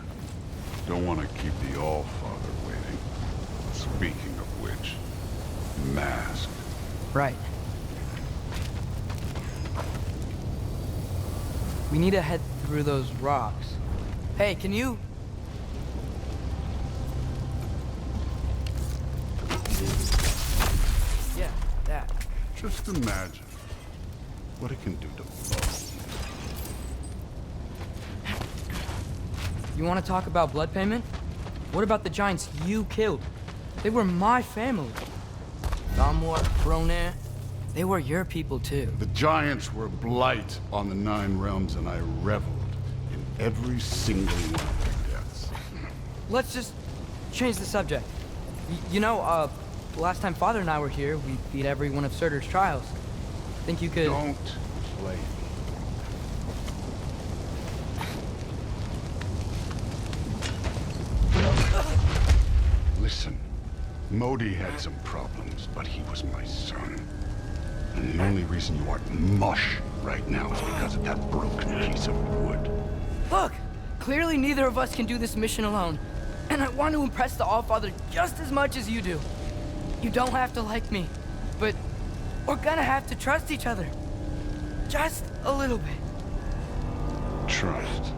Don't want to keep the All-Father waiting. Speaking of which, mask. Right. We need to head through those rocks. Hey, can you... Yeah, that. Just imagine what it can do to bone. You want to talk about blood payment? What about the giants you killed? They were my family. Thamor, Hrungnir, they were your people too. The giants were blight on the 9 realms, and I reveled in every single one of their deaths. Let's just change the subject. Last time Father and I were here, we beat every one of Surtur's trials. Think you could... Don't play me. Listen, Modi had some problems, but he was my son. And the only reason you aren't mush right now is because of that broken piece of wood. Look! Clearly neither of us can do this mission alone. And I want to impress the Allfather just as much as you do. You don't have to like me, but we're gonna have to trust each other. Just a little bit. Trust.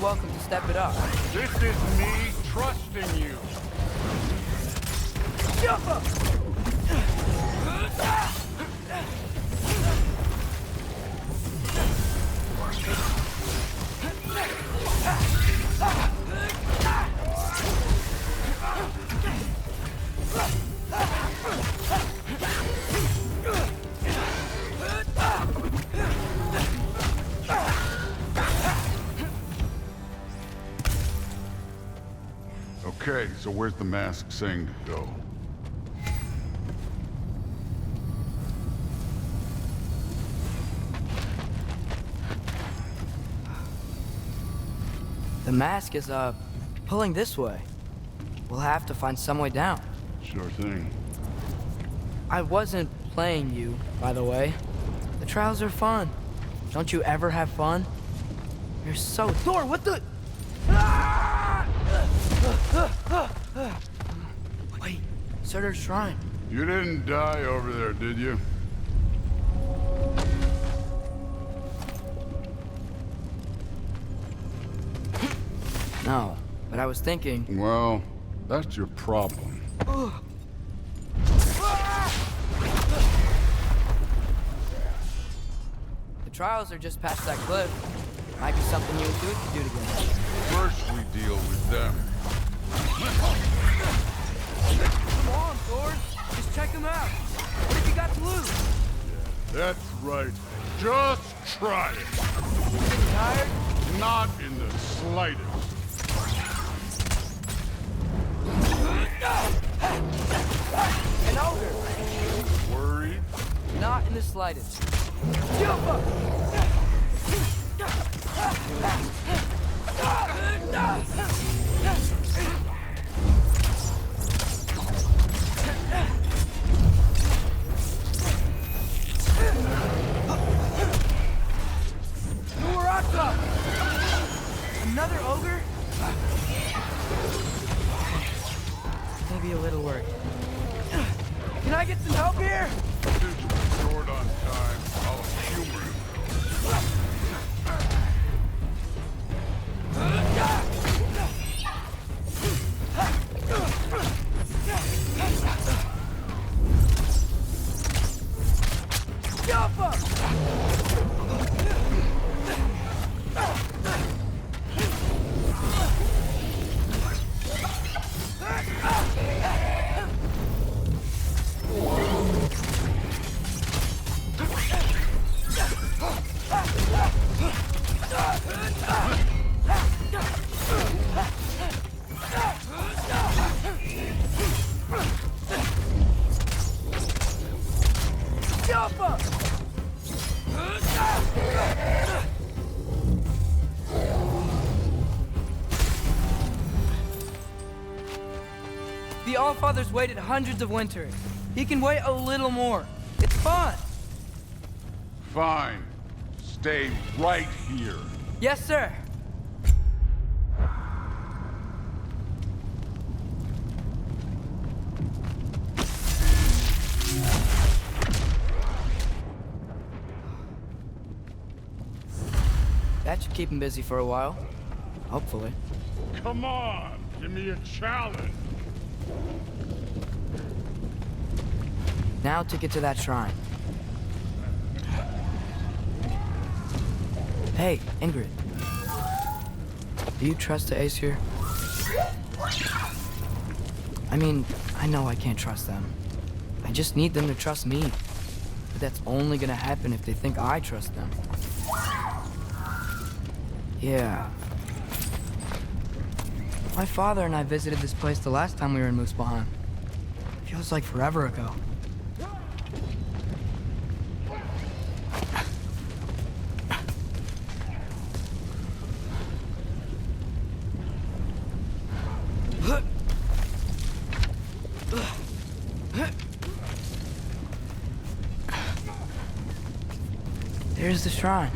Welcome to step it up. This is me trusting you. Jump up! Okay, so where's the mask saying to go? The mask is, pulling this way. We'll have to find some way down. Sure thing. I wasn't playing you, by the way. The trials are fun. Don't you ever have fun? You're so... Thor, what the... Wait, Surtur's shrine. You didn't die over there, did you? No, but I was thinking... Well, that's your problem. The trials are just past that cliff. Might be something you and Dude could do together. First we deal with them. Come on, Thor. Just check them out. What have you got to lose? Yeah, that's right. Just try it. You getting tired? Not in the slightest. An ogre. Worried? Not in the slightest. Jump up! Another ogre? Maybe a little work. Can I get some help here? Short on time. I'll humor you. Jump up! The Allfather's waited hundreds of winters. He can wait a little more. It's fun. Fine. Stay right here. Yes, sir. keep him busy for a while. Hopefully. Come on, give me a challenge. Now to get to that shrine. Hey, Ingrid. Do you trust the Aesir? I mean, I know I can't trust them. I just need them to trust me. But that's only gonna happen if they think I trust them. Yeah. My father and I visited this place the last time we were in Muspelheim. Feels like forever ago. There's the shrine.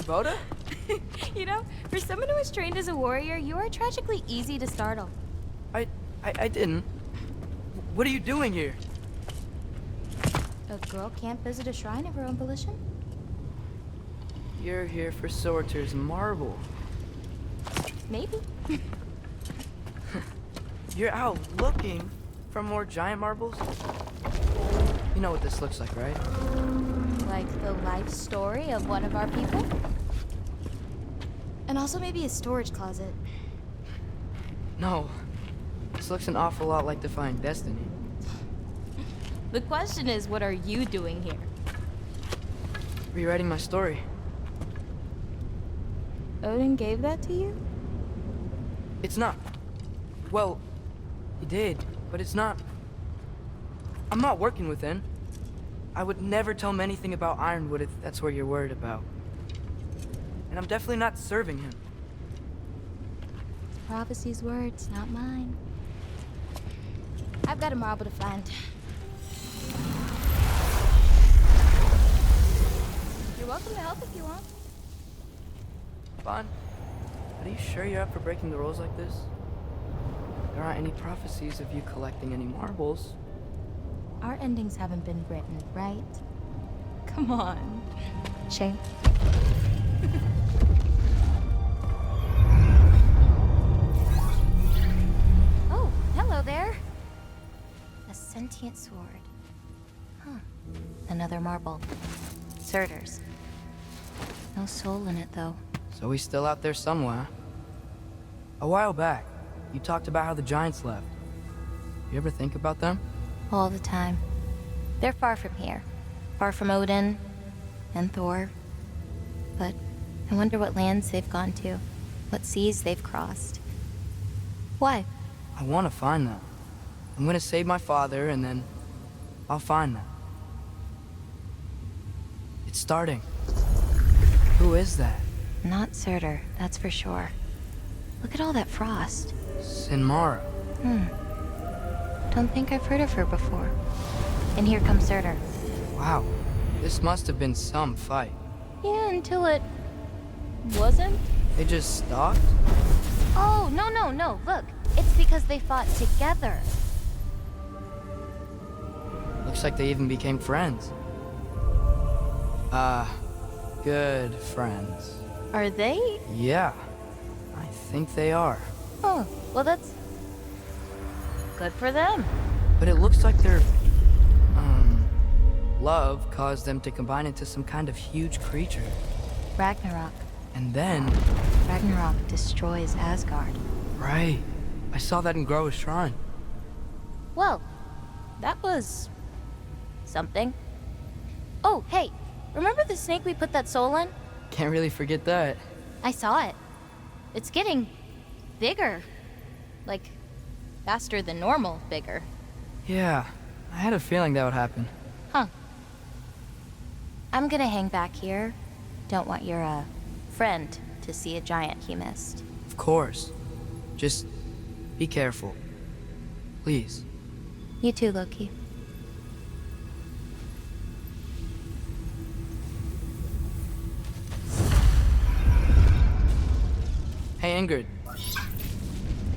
Boda? You know, for someone who was trained as a warrior, you are tragically easy to startle. I didn't. What are you doing here? A girl can't visit a shrine of her own volition? You're here for Sorter's marble. Maybe. You're out looking for more giant marbles? You know what this looks like, right? Like the life story of one of our people? And also maybe a storage closet. No. This looks an awful lot like Defying Destiny. The question is, what are you doing here? Rewriting my story. Odin gave that to you? It's not. Well, he did, but it's not. I'm not working with him. I would never tell him anything about Ironwood if that's what you're worried about. And I'm definitely not serving him. Prophecy's words, not mine. I've got a marble to find. You're welcome to help if you want. Bon, are you sure you're up for breaking the rules like this? There aren't any prophecies of you collecting any marbles. Our endings haven't been written, right? Come on. Shame. Oh, hello there. A sentient sword. Huh. Another marble. Surtur's. No soul in it, though. So he's still out there somewhere. A while back, you talked about how the giants left. You ever think about them? All the time. They're far from here. Far from Odin and Thor. But I wonder what lands they've gone to. What seas they've crossed. Why? I want to find them. I'm gonna save my father, and then I'll find them. It's starting. Who is that? Not Surtur, that's for sure. Look at all that frost. Sinmara. Don't think I've heard of her before. And here comes Surtur. Wow. This must have been some fight. Yeah, until it... wasn't? They just stopped? Oh, no. Look. It's because they fought together. Looks like they even became friends. Good friends. Are they? Yeah. I think they are. Oh, well that's... good for them. But it looks like their... love caused them to combine into some kind of huge creature. Ragnarok. And then... Ragnarok destroys Asgard. Right. I saw that in Groa's shrine. Well, that was... something. Oh, hey, remember the snake we put that soul in? Can't really forget that. I saw it. It's getting bigger. Like, faster than normal bigger. Yeah, I had a feeling that would happen. Huh. I'm gonna hang back here. Don't want your, friend to see a giant he missed. Of course. Just be careful. Please. You too, Loki. Hey, Ingrid.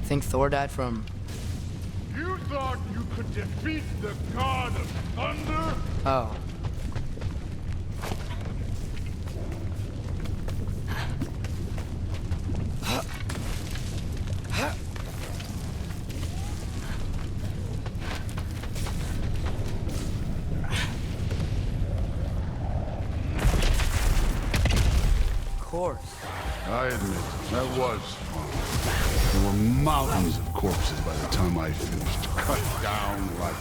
Think Thor died from... You thought you could defeat the god of thunder? Oh. Of course. I admit, that was fun. There were mountains of corpses by the time I finished, cut down like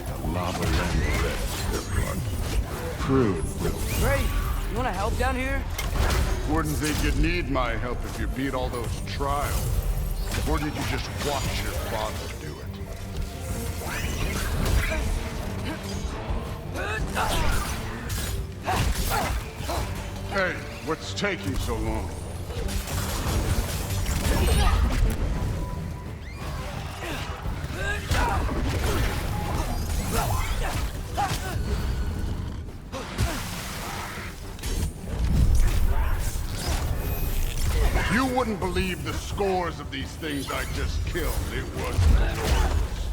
the lava ran red with their blood. Crude, but Great! You wanna help down here? wouldn't think you'd need my help if you beat all those trials. Or did you just watch your father do it? Hey, what's taking so long? You wouldn't believe the scores of these things I just killed. It was glorious.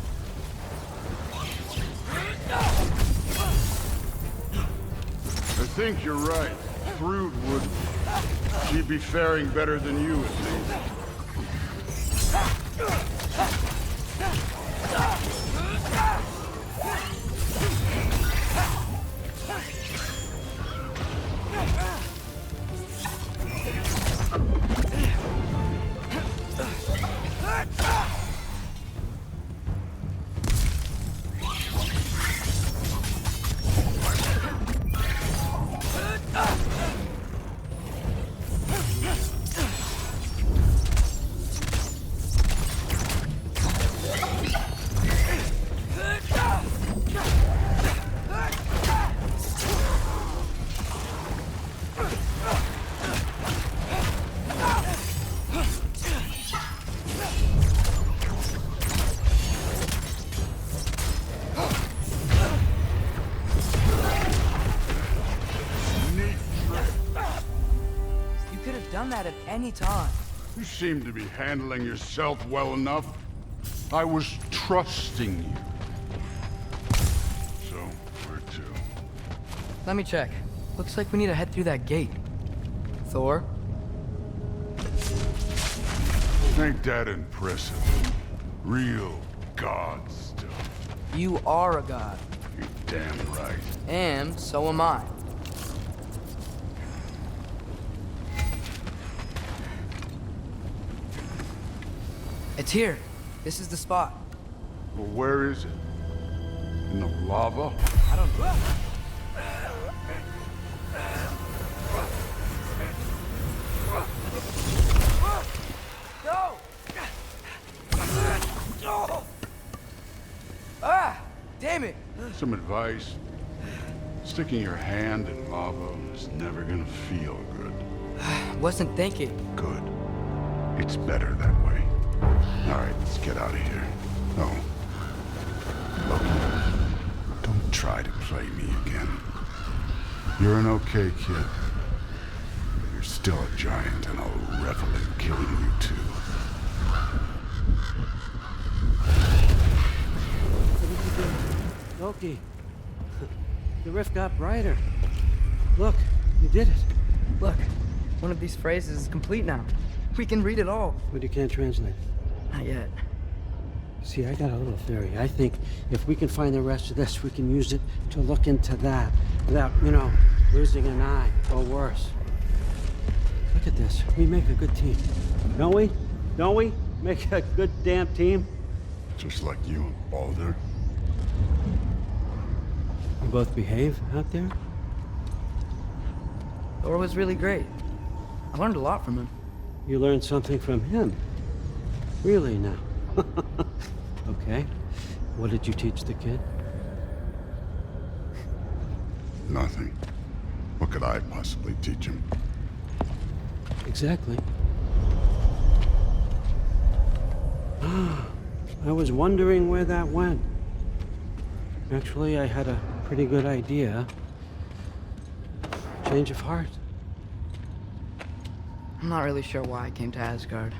I think you're right. Thrud would... She'd be faring better than you, it seems. Done that at any time. You seem to be handling yourself well enough. I was trusting you. So, where to? Let me check. Looks like we need to head through that gate. Thor? Ain't that impressive? Real god stuff. You are a god. You're damn right. And so am I. It's here. This is the spot. Well, where is it? In the lava? I don't know. Go! Ah! Damn it! Some advice. Sticking your hand in lava is never gonna feel good. Wasn't thinking. Good. It's better that way. All right, let's get out of here. Oh. Loki, don't try to play me again. You're an okay kid. But you're still a giant, and I'll revel in killing you too. Loki, the rift got brighter. Look, you did it. Look, one of these phrases is complete now. We can read it all. But you can't translate it. Not yet. See, I got a little theory. I think if we can find the rest of this, we can use it to look into that without, losing an eye or worse. Look at this. We make a good team. Don't we? Don't we? Make a good damn team? Just like you and Baldur. We both behave out there? Thor was really great. I learned a lot from him. You learned something from him? Really now? Okay. What did you teach the kid? Nothing. What could I possibly teach him? Exactly. I was wondering where that went. Actually, I had a pretty good idea. Change of heart. I'm not really sure why I came to Asgard,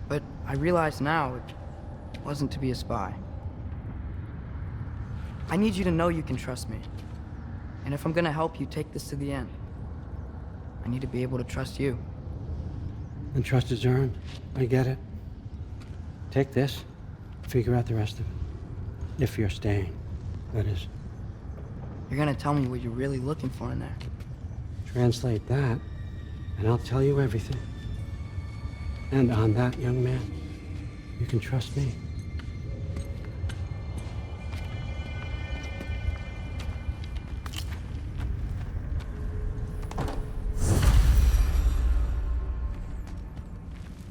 but I realize now it wasn't to be a spy. I need you to know you can trust me. And if I'm gonna help you take this to the end, I need to be able to trust you. And trust is earned. I get it. Take this, figure out the rest of it. If you're staying, that is. You're gonna tell me what you're really looking for in there. Translate that, and I'll tell you everything. And on that, young man, you can trust me.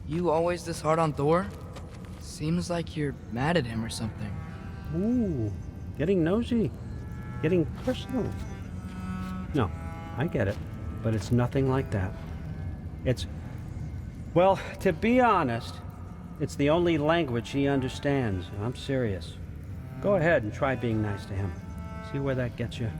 You always this hard on Thor? Seems like you're mad at him or something. Ooh, getting nosy. Getting personal. No, I get it. But it's nothing like that. It's... Well, to be honest, it's the only language he understands. I'm serious. Go ahead and try being nice to him. See where that gets you.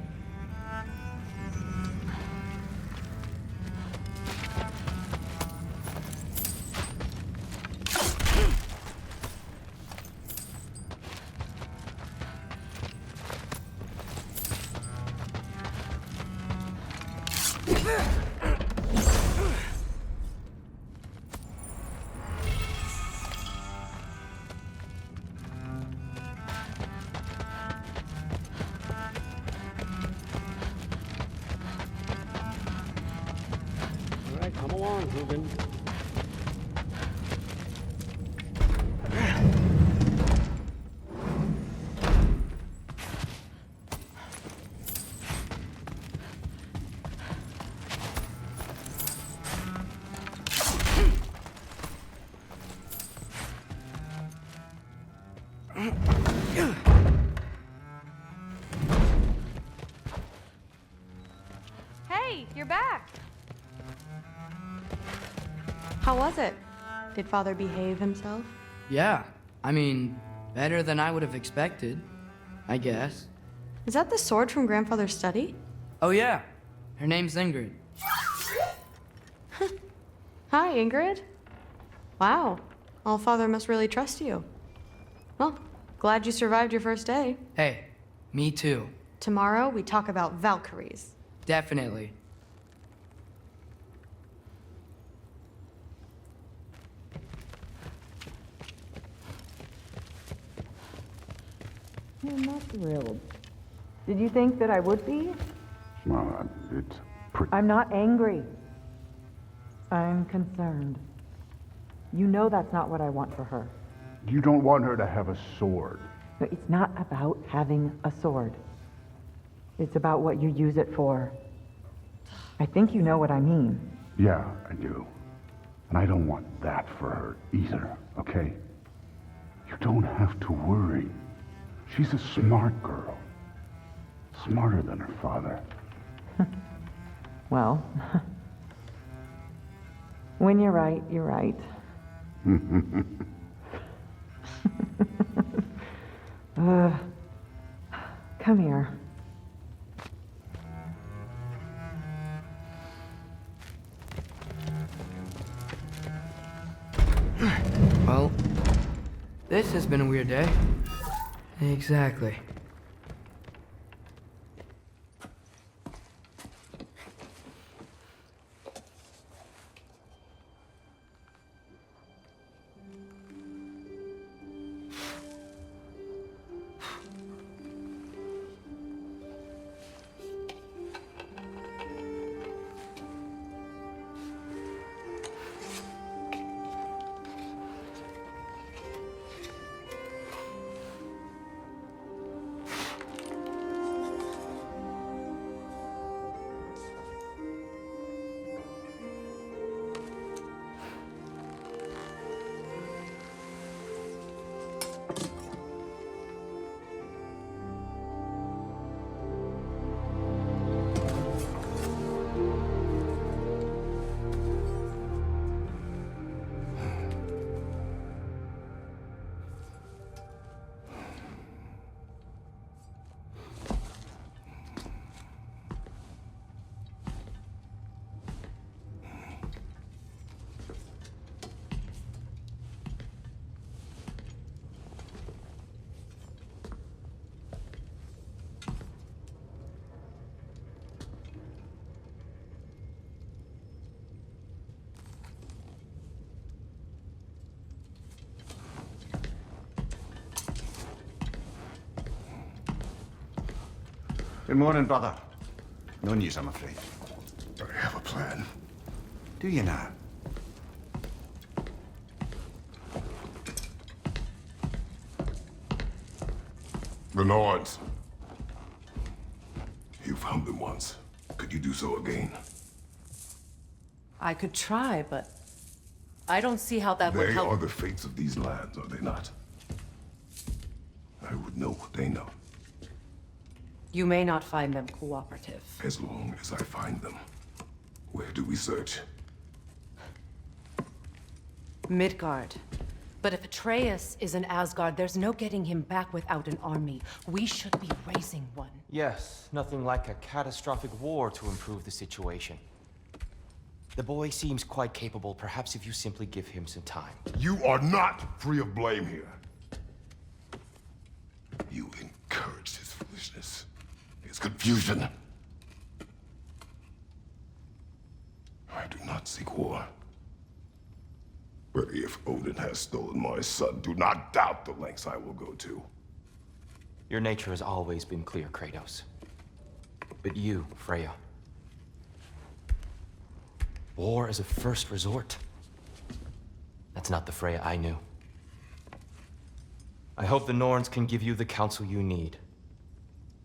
Come along, Ruben. Hey, you're back. How was it? Did Father behave himself? Yeah, I mean, better than I would have expected, I guess. Is that the sword from Grandfather's study? Oh yeah, her name's Ingrid. Hi, Ingrid. Wow, Allfather must really trust you. Well, glad you survived your first day. Hey, me too. Tomorrow we talk about Valkyries. Definitely. I'm not thrilled. Did you think that I would be? Well, it's pretty... I'm not angry. I'm concerned. You know that's not what I want for her. You don't want her to have a sword. No, it's not about having a sword. It's about what you use it for. I think you know what I mean. Yeah, I do. And I don't want that for her either, okay? You don't have to worry. She's a smart girl. Smarter than her father. Well, when you're right, you're right. Come here. Well, this has been a weird day. Exactly. Good morning, brother. No news, I'm afraid. I have a plan. Do you now? The Nords. You found them once. Could you do so again? I could try, but I don't see how that would They help. are the fates of these lands, are they not? I would know what they know, You may not find them cooperative. as long as I find them. Where do we search? Midgard. But if Atreus is in Asgard, there's no getting him back without an army. We should be raising one. Yes, nothing like a catastrophic war to improve the situation. The boy seems quite capable. Perhaps if you simply give him some time. You are not free of blame here. You encouraged his foolishness, his confusion. I do not seek war. But if Odin has stolen my son, do not doubt the lengths I will go to. Your nature has always been clear, Kratos. But you, Freya. War is a first resort. That's not the Freya I knew. I hope the Norns can give you the counsel you need.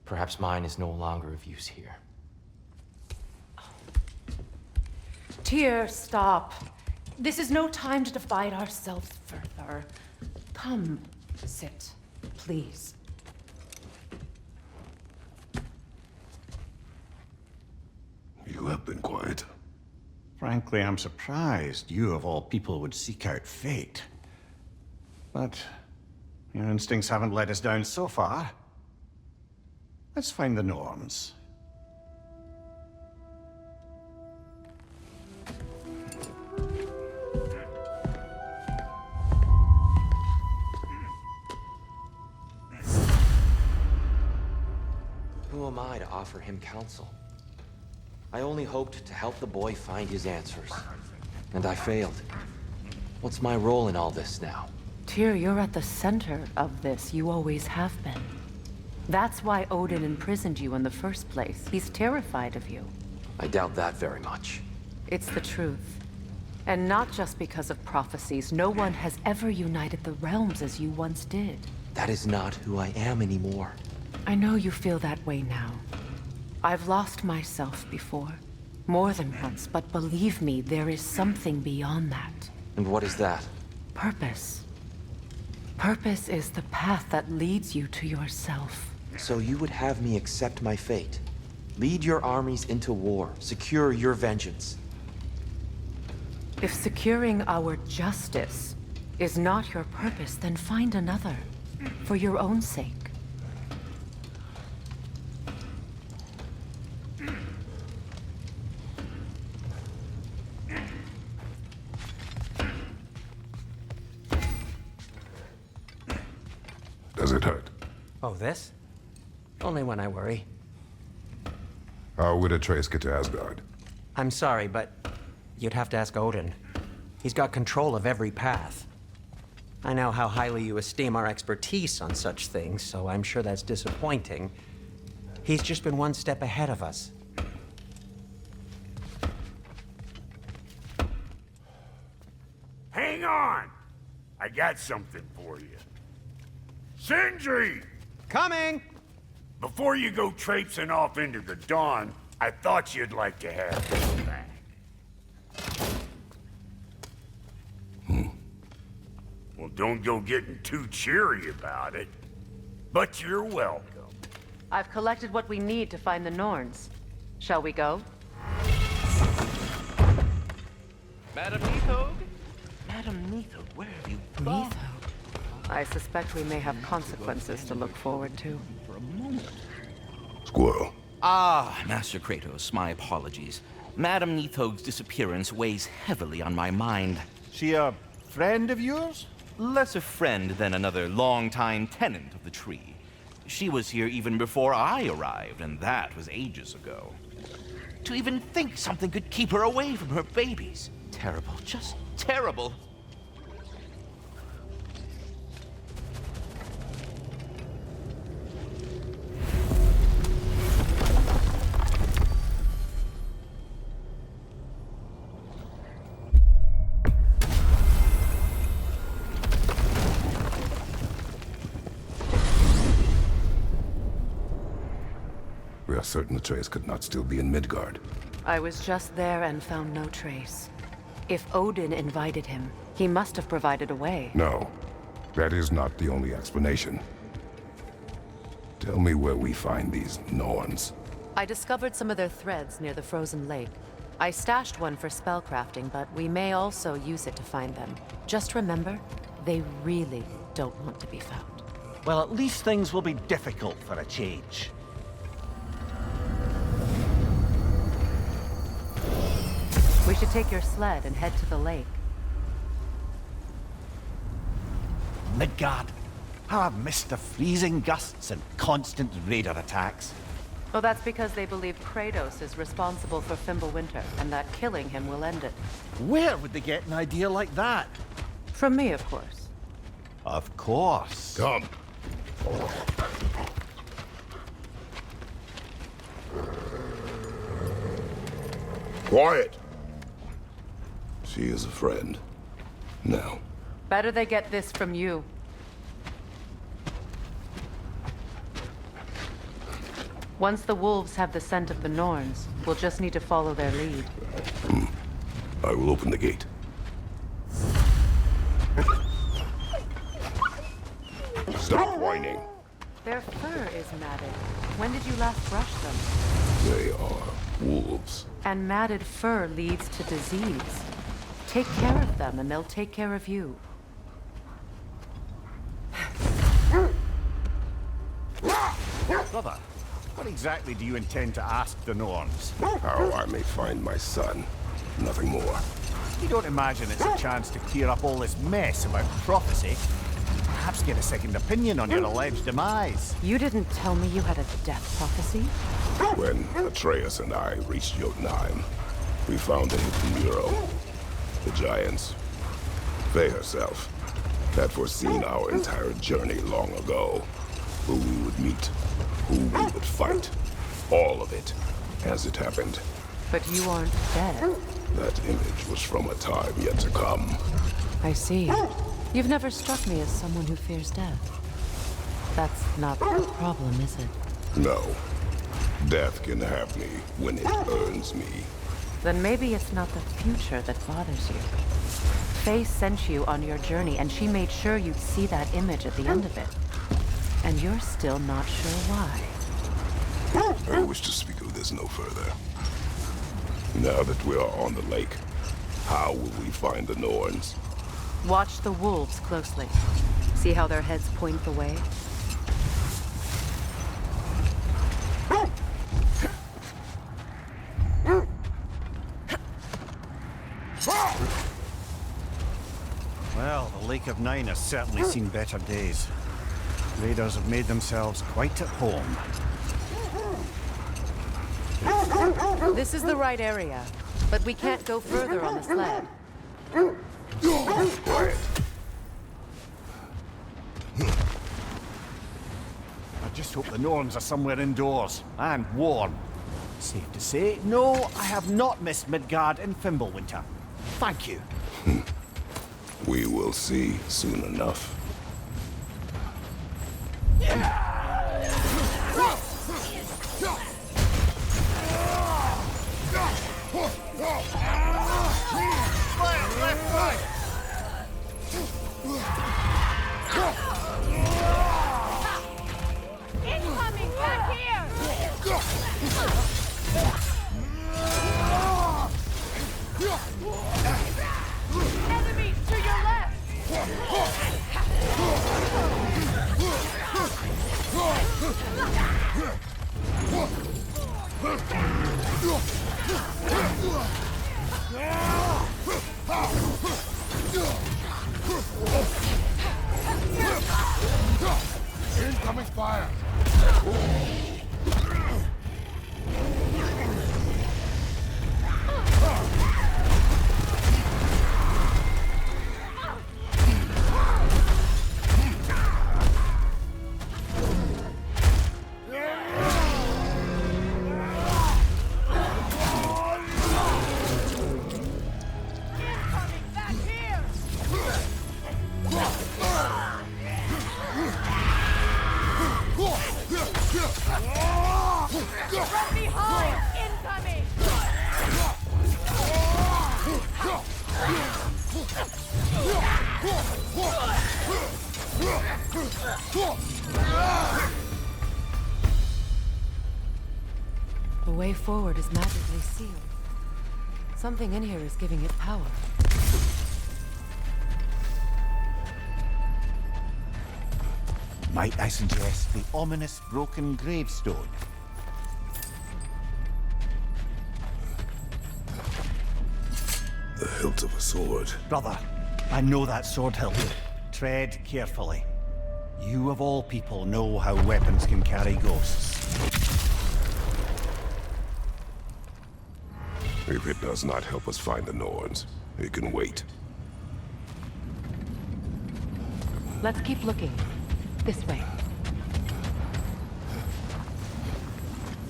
Perhaps mine is no longer of use here. Tyr, stop. This is no time to divide ourselves further. Come, sit, please. You have been quiet. Frankly, I'm surprised you of all people would seek out fate. But your instincts haven't let us down so far. Let's find the Norns. Who am I to offer him counsel? I only hoped to help the boy find his answers. And I failed. What's my role in all this now? Tyr, you're at the center of this. You always have been. That's why Odin imprisoned you in the first place. He's terrified of you. I doubt that very much. It's the truth. And not just because of prophecies. No one has ever united the realms as you once did. That is not who I am anymore. I know you feel that way now. I've lost myself before. More than once, but believe me, there is something beyond that. And what is that? Purpose. Purpose is the path that leads you to yourself. So you would have me accept my fate? Lead your armies into war, secure your vengeance. If securing our justice is not your purpose, then find another. For your own sake. Does it hurt? Oh, this? Only when I worry. How would Atreus get to Asgard? I'm sorry, but you'd have to ask Odin. He's got control of every path. I know how highly you esteem our expertise on such things, so I'm sure that's disappointing. He's just been one step ahead of us. Hang on! I got something for you. Sindri! Coming! Before you go traipsing off into the dawn, I thought you'd like to have this back. Well, don't go getting too cheery about it. But you're welcome. I've collected what we need to find the Norns. Shall we go? Madam Nithog? Madam Nithog, where have you gone? I suspect we may have consequences to look forward to. For a moment. Squirrel. Ah, Master Kratos, my apologies. Madam Nithog's disappearance weighs heavily on my mind. She a friend of yours? Less a friend than another longtime tenant of the tree. She was here even before I arrived, and that was ages ago. To even think something could keep her away from her babies. Terrible, just terrible. We are certain Atreus could not still be in Midgard. I was just there and found no trace. If Odin invited him, he must have provided a way. No, that is not the only explanation. Tell me where we find these Norns. I discovered some of their threads near the frozen lake. I stashed one for spellcrafting, but we may also use it to find them. Just remember, they really don't want to be found. Well, at least things will be difficult for a change. We should take your sled and head to the lake. Midgard. How I've missed the freezing gusts and constant raider attacks. Well, that's because they believe Kratos is responsible for Fimbulwinter, and that killing him will end it. Where would they get an idea like that? From me, of course. Of course. Come. Quiet. She is a friend. Now. Better they get this from you. Once the wolves have the scent of the Norns, we'll just need to follow their lead. I will open the gate. Stop whining. Their fur is matted. When did you last brush them? They are wolves. And matted fur leads to disease. Take care of them, and they'll take care of you. Brother, what exactly do you intend to ask the Norns? How I may find my son. Nothing more. You don't imagine it's a chance to clear up all this mess about prophecy? Perhaps get a second opinion on your alleged demise. You didn't tell me you had a death prophecy? When Atreus and I reached Jotunheim, we found a hidden mural. The giants, Faye herself, had foreseen our entire journey long ago. Who we would meet, who we would fight. All of it, as it happened. But you aren't dead. That image was from a time yet to come. I see. You've never struck me as someone who fears death. That's not the problem, is it? No. Death can have me when it earns me. Then maybe it's not the future that bothers you. Faye sent you on your journey, and she made sure you'd see that image at the end of it. And you're still not sure why. I wish to speak of this no further. Now that we are on the lake, how will we find the Norns? Watch the wolves closely. See how their heads point the way? Well, the Lake of Nine has certainly seen better days. Raiders have made themselves quite at home. This is the right area, but we can't go further on the sled. Quiet. I just hope the Norns are somewhere indoors, and warm. Safe to say, no, I have not missed Midgard in Fimbulwinter. Thank you. We will see soon enough. Incoming back here! Enemies to your left! Incoming fire! The way forward is magically sealed. Something in here is giving it power. Might I suggest the ominous broken gravestone? The hilt of a sword. Brother, I know that sword hilt. Tread carefully. You of all people know how weapons can carry ghosts. If it does not help us find the Norns, it can wait. Let's keep looking. This way.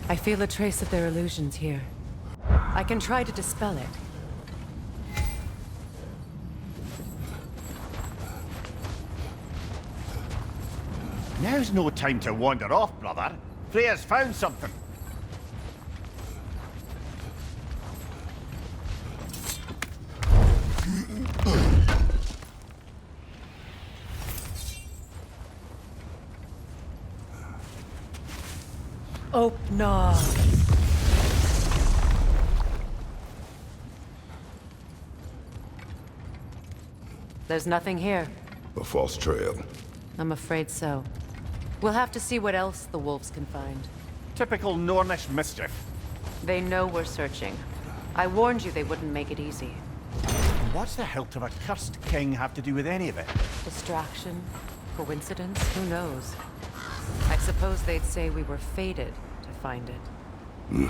I feel a trace of their illusions here. I can try to dispel it. Now's no time to wander off, brother. Freya's found something. Oh, no. There's nothing here. A false trail. I'm afraid so. We'll have to see what else the wolves can find. Typical Nornish mischief. They know we're searching. I warned you they wouldn't make it easy. What's the hilt of a cursed king have to do with any of it? Distraction? Coincidence? Who knows? I suppose they'd say we were fated to find it.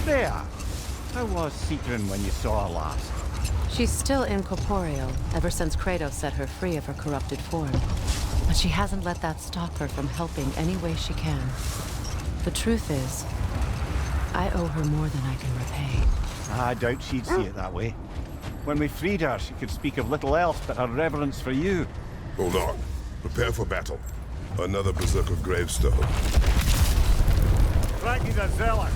Freya! How was Sigrun when you saw her last? She's still incorporeal, ever since Kratos set her free of her corrupted form. But she hasn't let that stop her from helping any way she can. The truth is, I owe her more than I can repay. I doubt she'd see it that way. When we freed her, she could speak of little else but her reverence for you. Hold on. Prepare for battle. Another Berserker gravestone. Frankie the Zealot!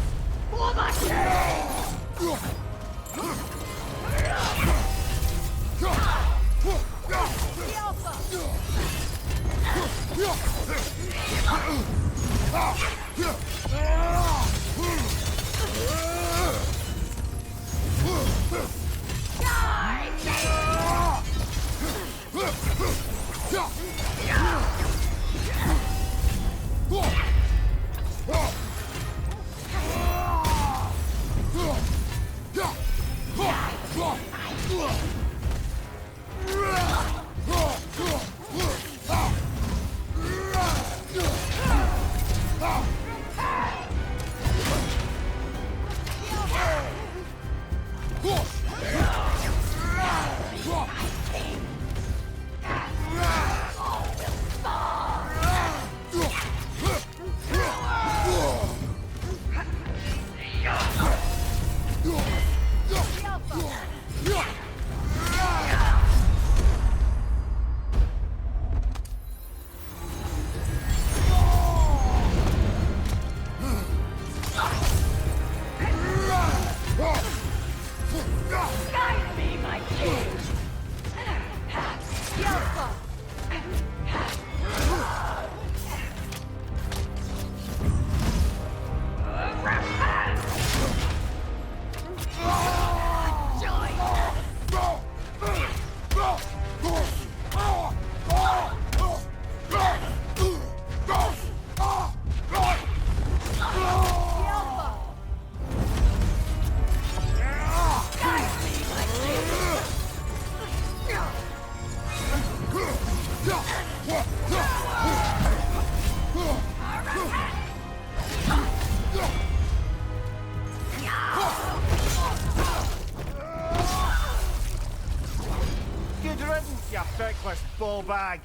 Good riddance, you feckless ball bag.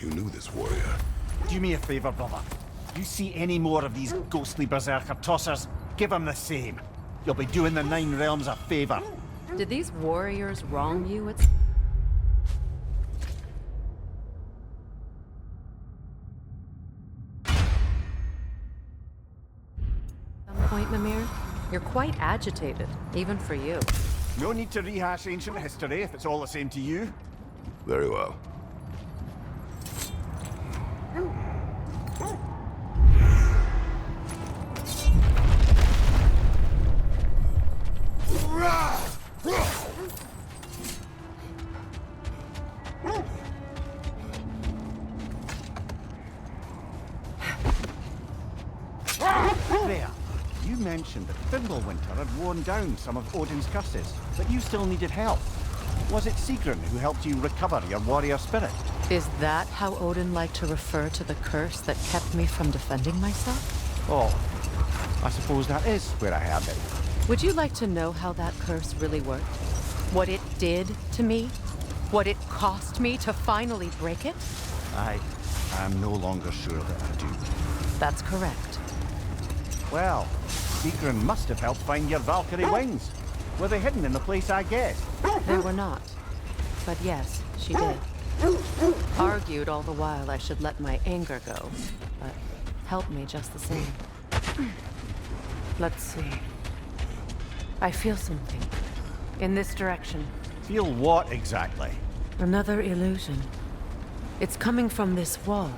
You knew this warrior. Do me a favor, brother. You see any more of these ghostly berserker tossers, give them the same. You'll be doing the Nine Realms a favor. Did these warriors wrong you at some point, Mimir? You're quite agitated, even for you. No need to rehash ancient history if it's all the same to you. Very well. There. You mentioned that Fimbulwinter had worn down some of Odin's curses, but you still needed help. Was it Sigrun who helped you recover your warrior spirit? Is that how Odin liked to refer to the curse that kept me from defending myself? Oh, I suppose that is where I have it. Would you like to know how that curse really worked? What it did to me? What it cost me to finally break it? I'm no longer sure that I do. That's correct. Well, Sigrun must have helped find your Valkyrie wings. Were they hidden in the place I guessed? They were not. But yes, she did. Argued all the while I should let my anger go, but helped me just the same. Let's see. I feel something. In this direction. Feel what exactly? Another illusion. It's coming from this wall.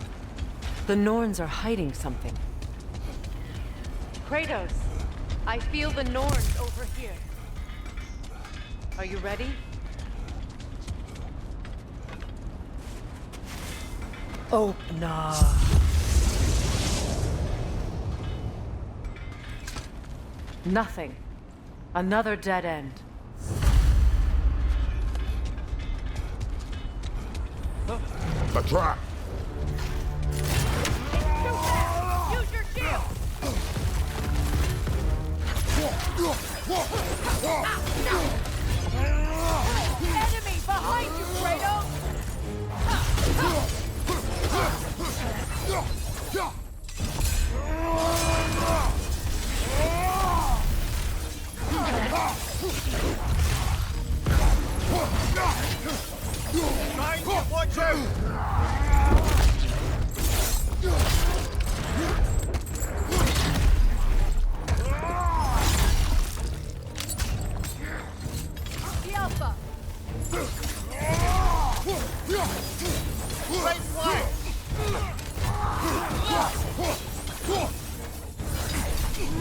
The Norns are hiding something. Kratos! I feel the Norns over here. Are you ready? Open up. Nothing. Another dead end. A trap! Use your shield! Enemy behind you, Kratos! Watch out! The Alpha! Right flank!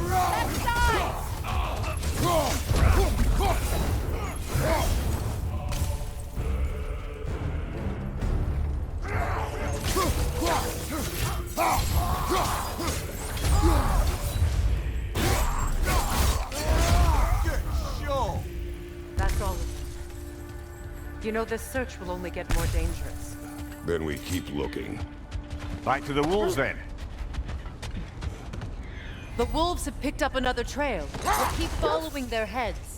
Left side! That's all of them. You know, this search will only get more dangerous. Then we keep looking. Back to the wolves then. The wolves have picked up another trail. We'll keep following their heads.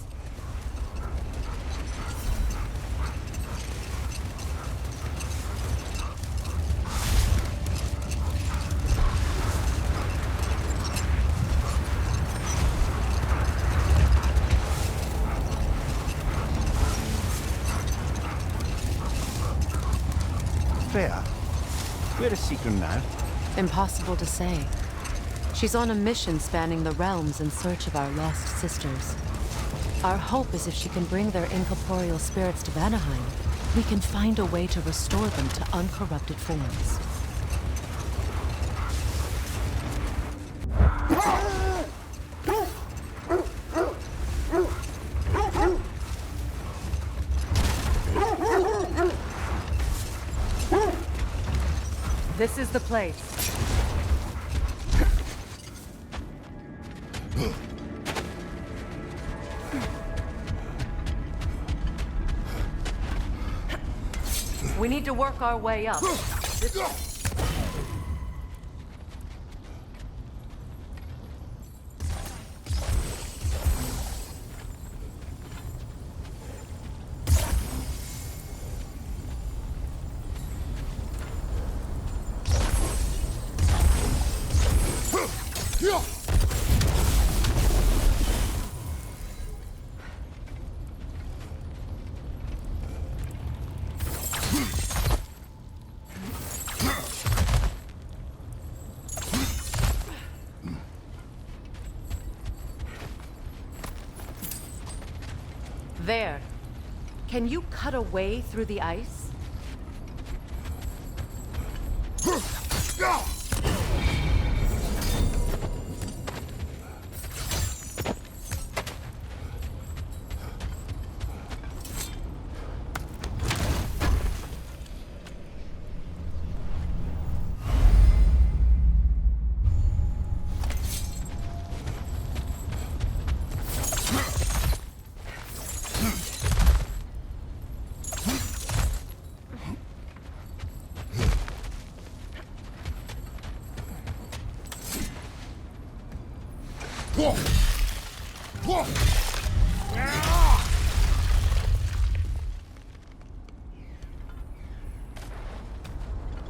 Fair. Where is Sigrun now? Impossible to say. She's on a mission spanning the realms in search of our lost sisters. Our hope is if she can bring their incorporeal spirits to Vanaheim, we can find a way to restore them to uncorrupted forms. This is the place. We need to work our way up. This way. There. Can you cut a way through the ice?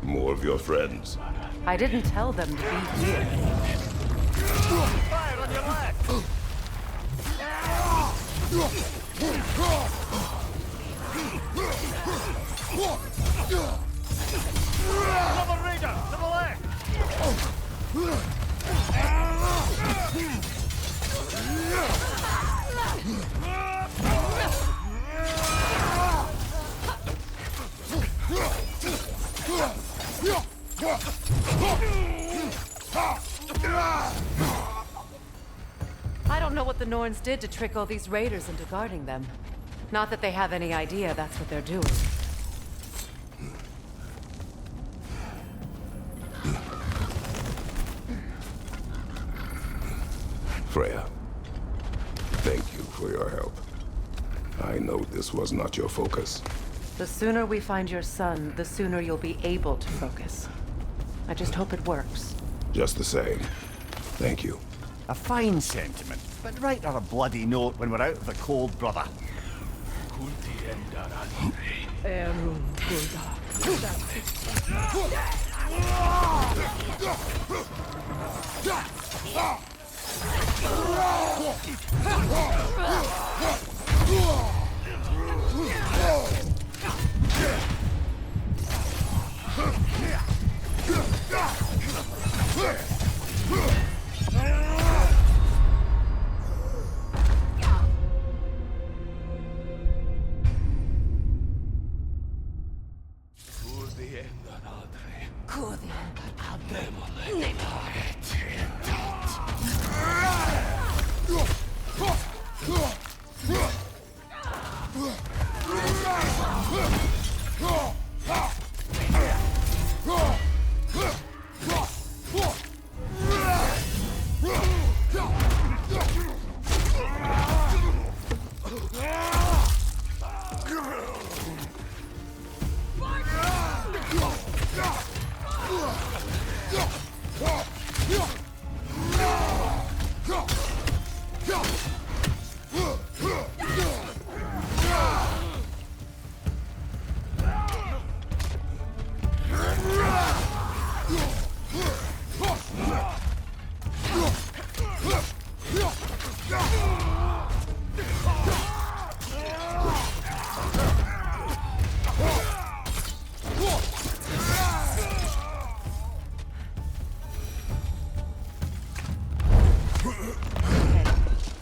More of your friends. I didn't tell them to be here. Fire on your left! Another raider to the left! I don't know what the Norns did to trick all these raiders into guarding them. Not that they have any idea that's what they're doing. Freya, thank you for your help. I know this was not your focus. The sooner we find your son, the sooner you'll be able to focus. I just hope it works. Just the same, thank you. A fine sentiment, but write her a bloody note when we're out of the cold, brother.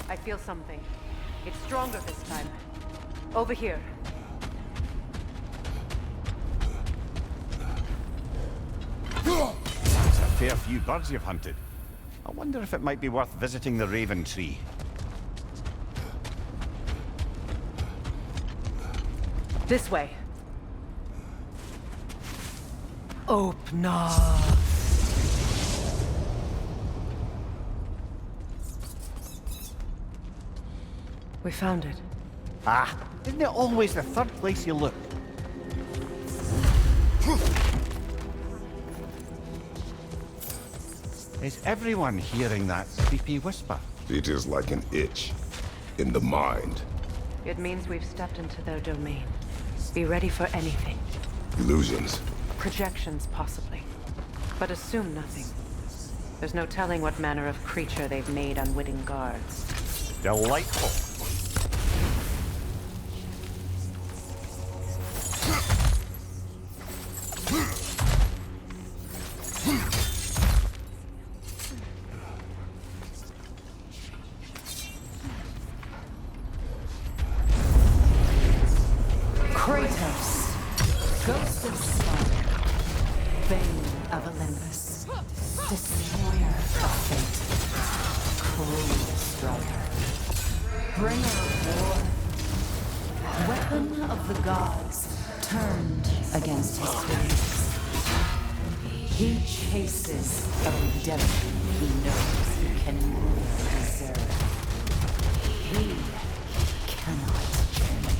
I feel something. It's stronger this time. Over here. That's a fair few birds you've hunted. I wonder if it might be worth visiting the Raven Tree. This way. Open up. We found it. Ah, isn't it always the third place you look? Is everyone hearing that creepy whisper? It is like an itch in the mind. It means we've stepped into their domain. Be ready for anything. Illusions. Projections, possibly. But assume nothing. There's no telling what manner of creature they've made unwitting guards. Delightful. Bringer of war, weapon of the gods, turned against his critics. He chases a redemption he knows he can never deserve. He cannot change.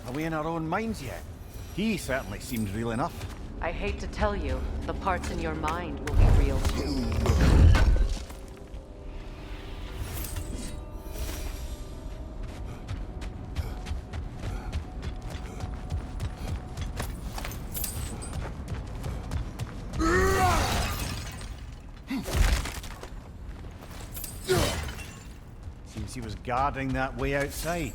Are we in our own minds yet? He certainly seems real enough. I hate to tell you, the parts in your mind will be real too. Seems he was guarding that way outside.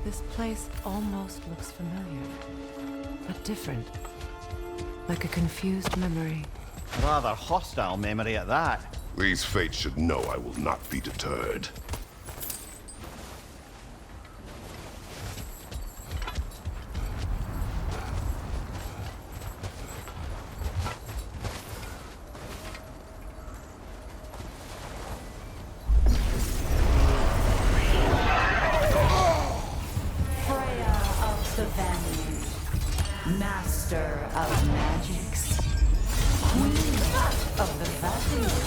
This place almost looks familiar, but different. Like a confused memory. Rather hostile memory at that. These fates should know I will not be deterred. Master of magics, queen of the valleys,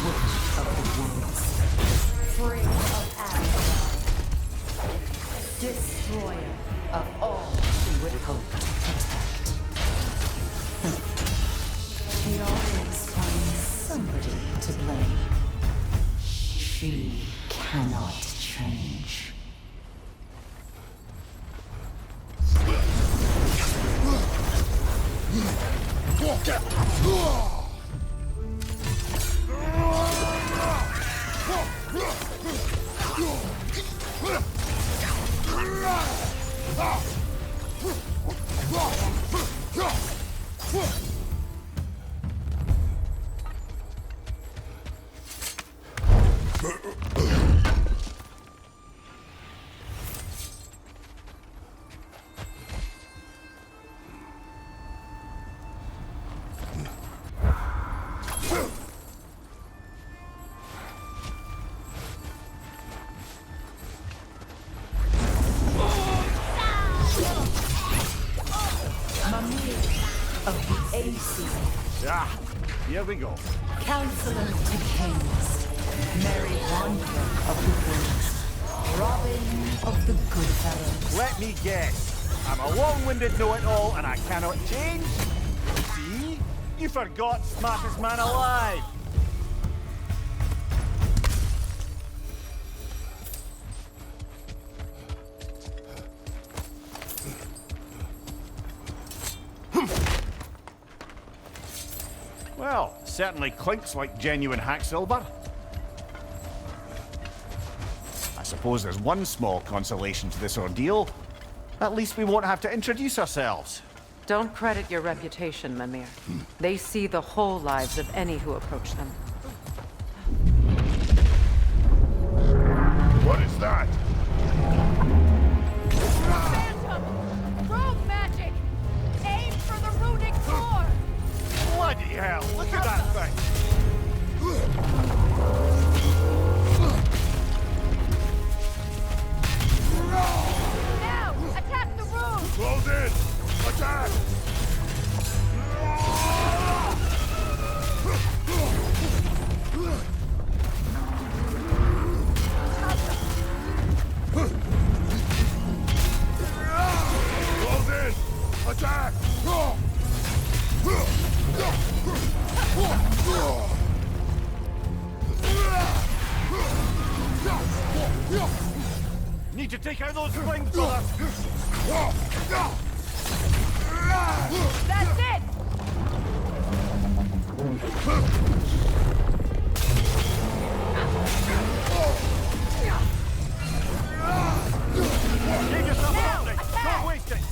witch of the woods, free of Asgard, destroyer of all she would hope to protect. She always finds somebody to blame. She cannot change. Of the Aesir. Ah, here we go. Counselor to kings, Merry Wanderer of the woods, Robin of the good fellows. Let me guess. I'm a long-winded know-it-all and I cannot change? See? You forgot smartest man alive. Well, certainly clinks like genuine hack silver. I suppose there's one small consolation to this ordeal. At least we won't have to introduce ourselves. Don't credit your reputation, Mimir. They see the whole lives of any who approach them. What is that? Phantom! Rogue magic! Aim for the runic core! Bloody hell, look at that thing! Now! Attack the rune! Close in! Attack! you take out those flames, brother? That's it! Give yourself an opening! Don't waste it!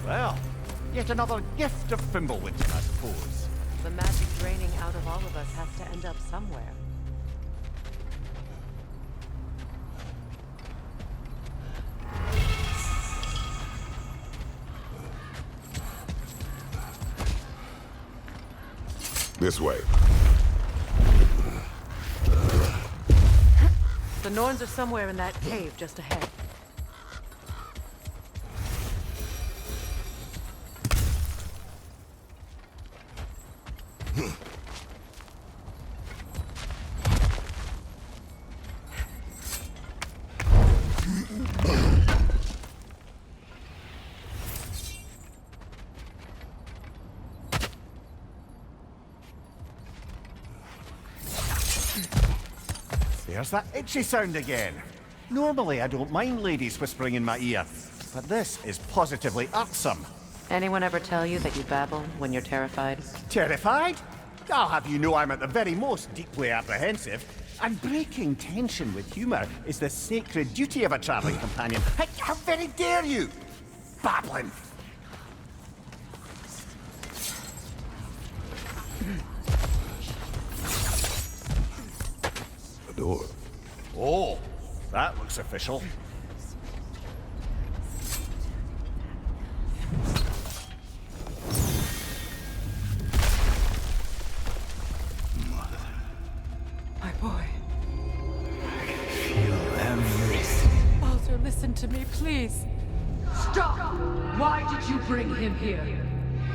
Well, yet another gift of Fimbulwitch, I suppose. The magic draining out of all of us has to end up somewhere. This way. The Norns are somewhere in that cave just ahead. There's that itchy sound again. Normally I don't mind ladies whispering in my ear, but this is positively irksome. Anyone ever tell you that you babble when you're terrified? Terrified? I'll have you know I'm at the very most deeply apprehensive. And breaking tension with humour is the sacred duty of a travelling companion. How very dare you! Babbling! The door. Oh, that looks official. My boy. Feel everything. Baldur, listen to me, please. Stop! Why did you bring him here?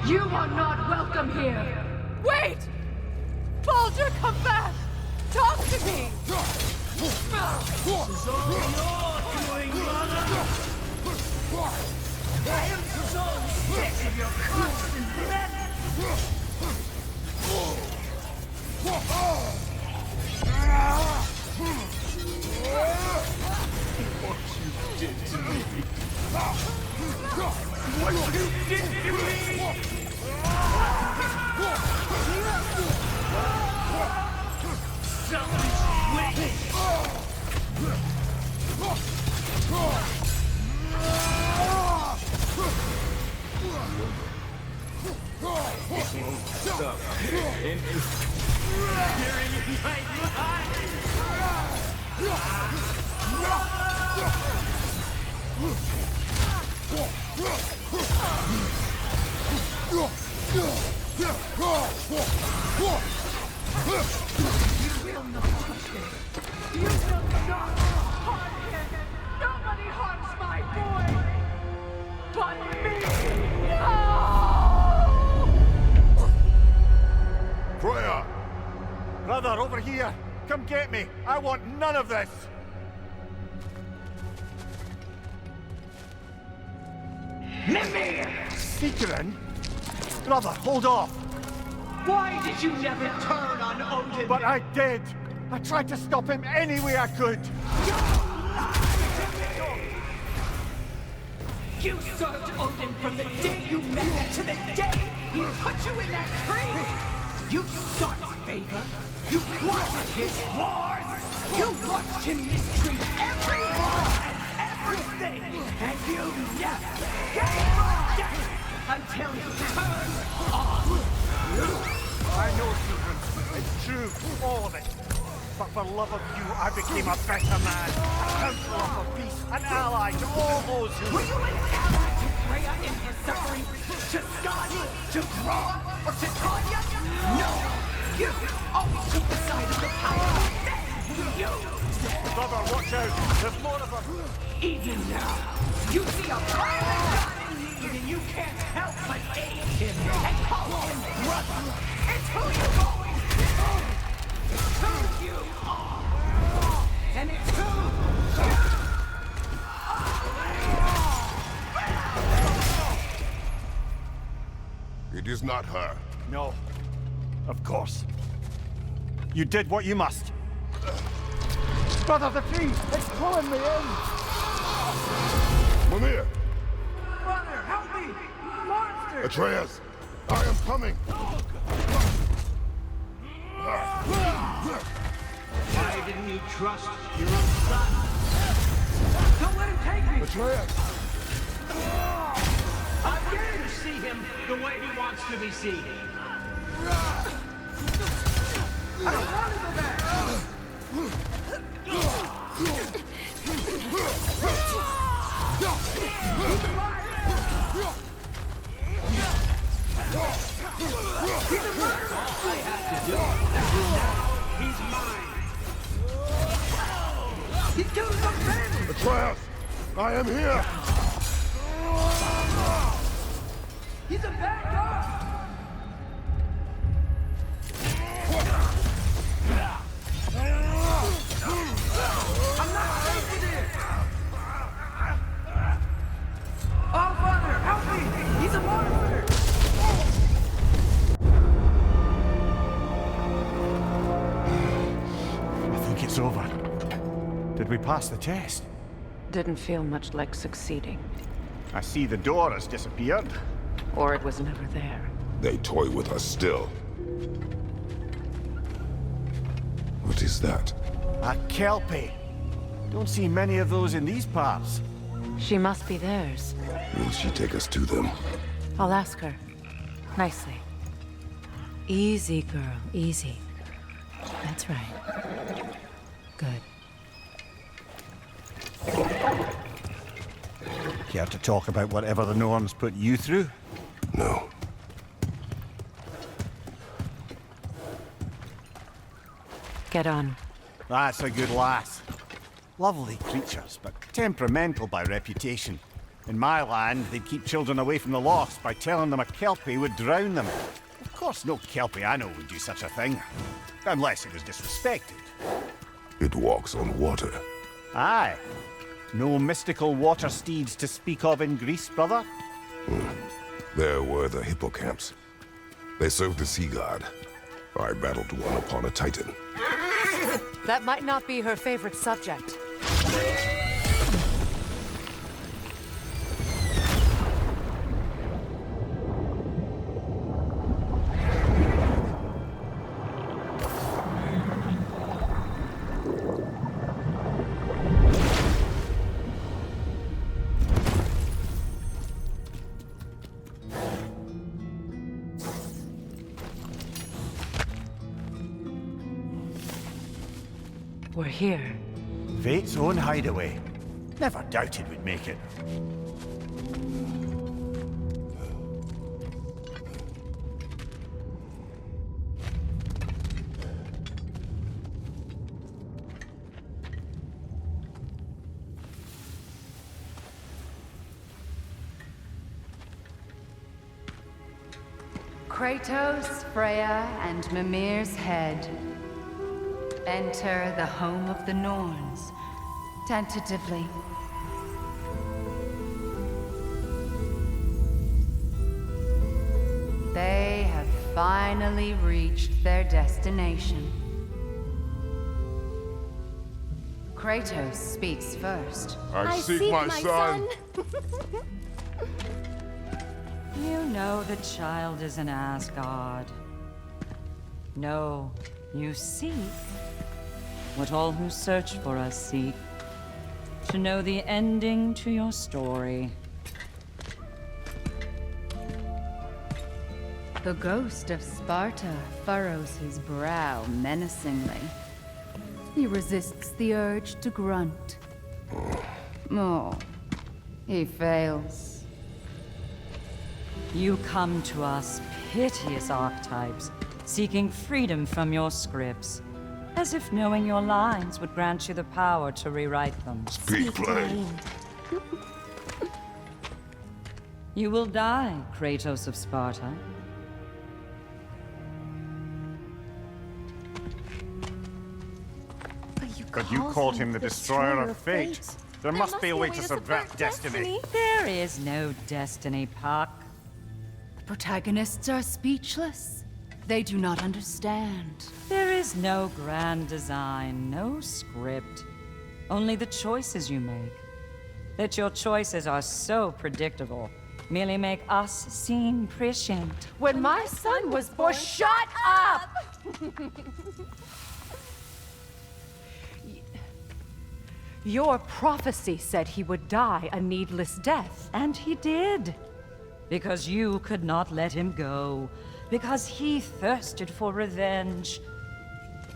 You are not welcome here! Wait! Baldur, come back! Talk to me! This is all you're doing, brother! I am so sick of your constant threat! What you did to me! What you did to me! Somebody's waiting! Nobody harms my boy! But me! No! Freya! Brother, over here! Come get me! I want none of this! Mimir! Seekerin? Brother, hold off! Why did you never turn on Odin? But I did! I tried to stop him any way I could! You served Odin from the day you met him to the day he put you in that tree! You sought favor. You watched his wars. You watched him mistreat everyone and everything. And you never gave up until you turned on. I know, children. It's true, all of it. But for love of you, I became a better man, a counselor for peace, an ally to all those who... Were you an ally to Freya in her suffering? To Skadi? To Grog? Or to Tanya? No! You always took the side of the power. Then you... Brother, watch out! There's more of them! Even now, you see a violent god in need and you can't help but aid him and call him brother. It's who you've always been. Who you are. And it's who you are. It is not her. No. Of course. You did what you must. Brother, the tree! It's pulling me in! Mimir! Brother, help me! Monster! Atreus! I am coming! Why didn't you trust your own son? Don't let him take me! Atreus! I'm ready to see him the way he wants to be seen. I don't want to go back! He's a murderer! All I have to do is now he's mine. He killed some family! Atreus! I am here! He's a bad guy! I'm not safe with it! Oh, Father, help me! He's a monster! I think it's over. Did we pass the test? Didn't feel much like succeeding. I see the door has disappeared. Or it was never there. They toy with us still. What is that? A Kelpie. Don't see many of those in these parts. She must be theirs. Will she take us to them? I'll ask her. Nicely. Easy, girl. Easy. That's right. Good. Care to talk about whatever the Norns put you through? No. Get on. That's a good lass. Lovely creatures, but temperamental by reputation. In my land, they'd keep children away from the lost by telling them a Kelpie would drown them. Of course, no Kelpie I know would do such a thing. Unless it was disrespected. It walks on water. Aye. No mystical water steeds to speak of in Greece, brother? There were the hippocamps. They served the sea god. I battled one upon a titan. That might not be her favorite subject. We're here. Fate's own hideaway. Never doubted we'd make it. Kratos, Freya, and Mimir's head. Enter the home of the Norns, tentatively. They have finally reached their destination. Kratos speaks first. I seek my son. You know the child is an Asgard. No, you seek what all who search for us seek. To know the ending to your story. The ghost of Sparta furrows his brow menacingly. He resists the urge to grunt. Oh, he fails. You come to us, piteous archetypes, seeking freedom from your scripts, as if knowing your lines would grant you the power to rewrite them. Speak plain. You will die, Kratos of Sparta. But you called him the destroyer of fate. There must be a way to subvert destiny. There is no destiny, Puck. The protagonists are speechless. They do not understand. There is no grand design, no script. Only the choices you make. That your choices are so predictable merely make us seem prescient. When my son was born, shut up! Your prophecy said he would die a needless death. And he did. Because you could not let him go. Because he thirsted for revenge.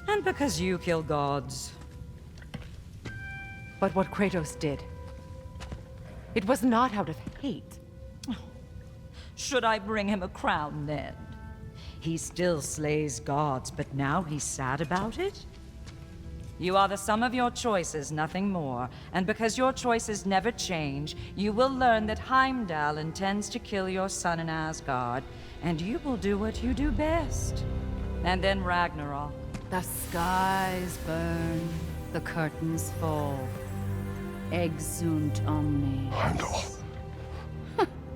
And because you kill gods. But what Kratos did, it was not out of hate. Should I bring him a crown then? He still slays gods, but now he's sad about it? You are the sum of your choices, nothing more. And because your choices never change, you will learn that Heimdall intends to kill your son in Asgard, and you will do what you do best. And then Ragnarok. The skies burn, the curtains fall. Exunt omnes. Heimdall.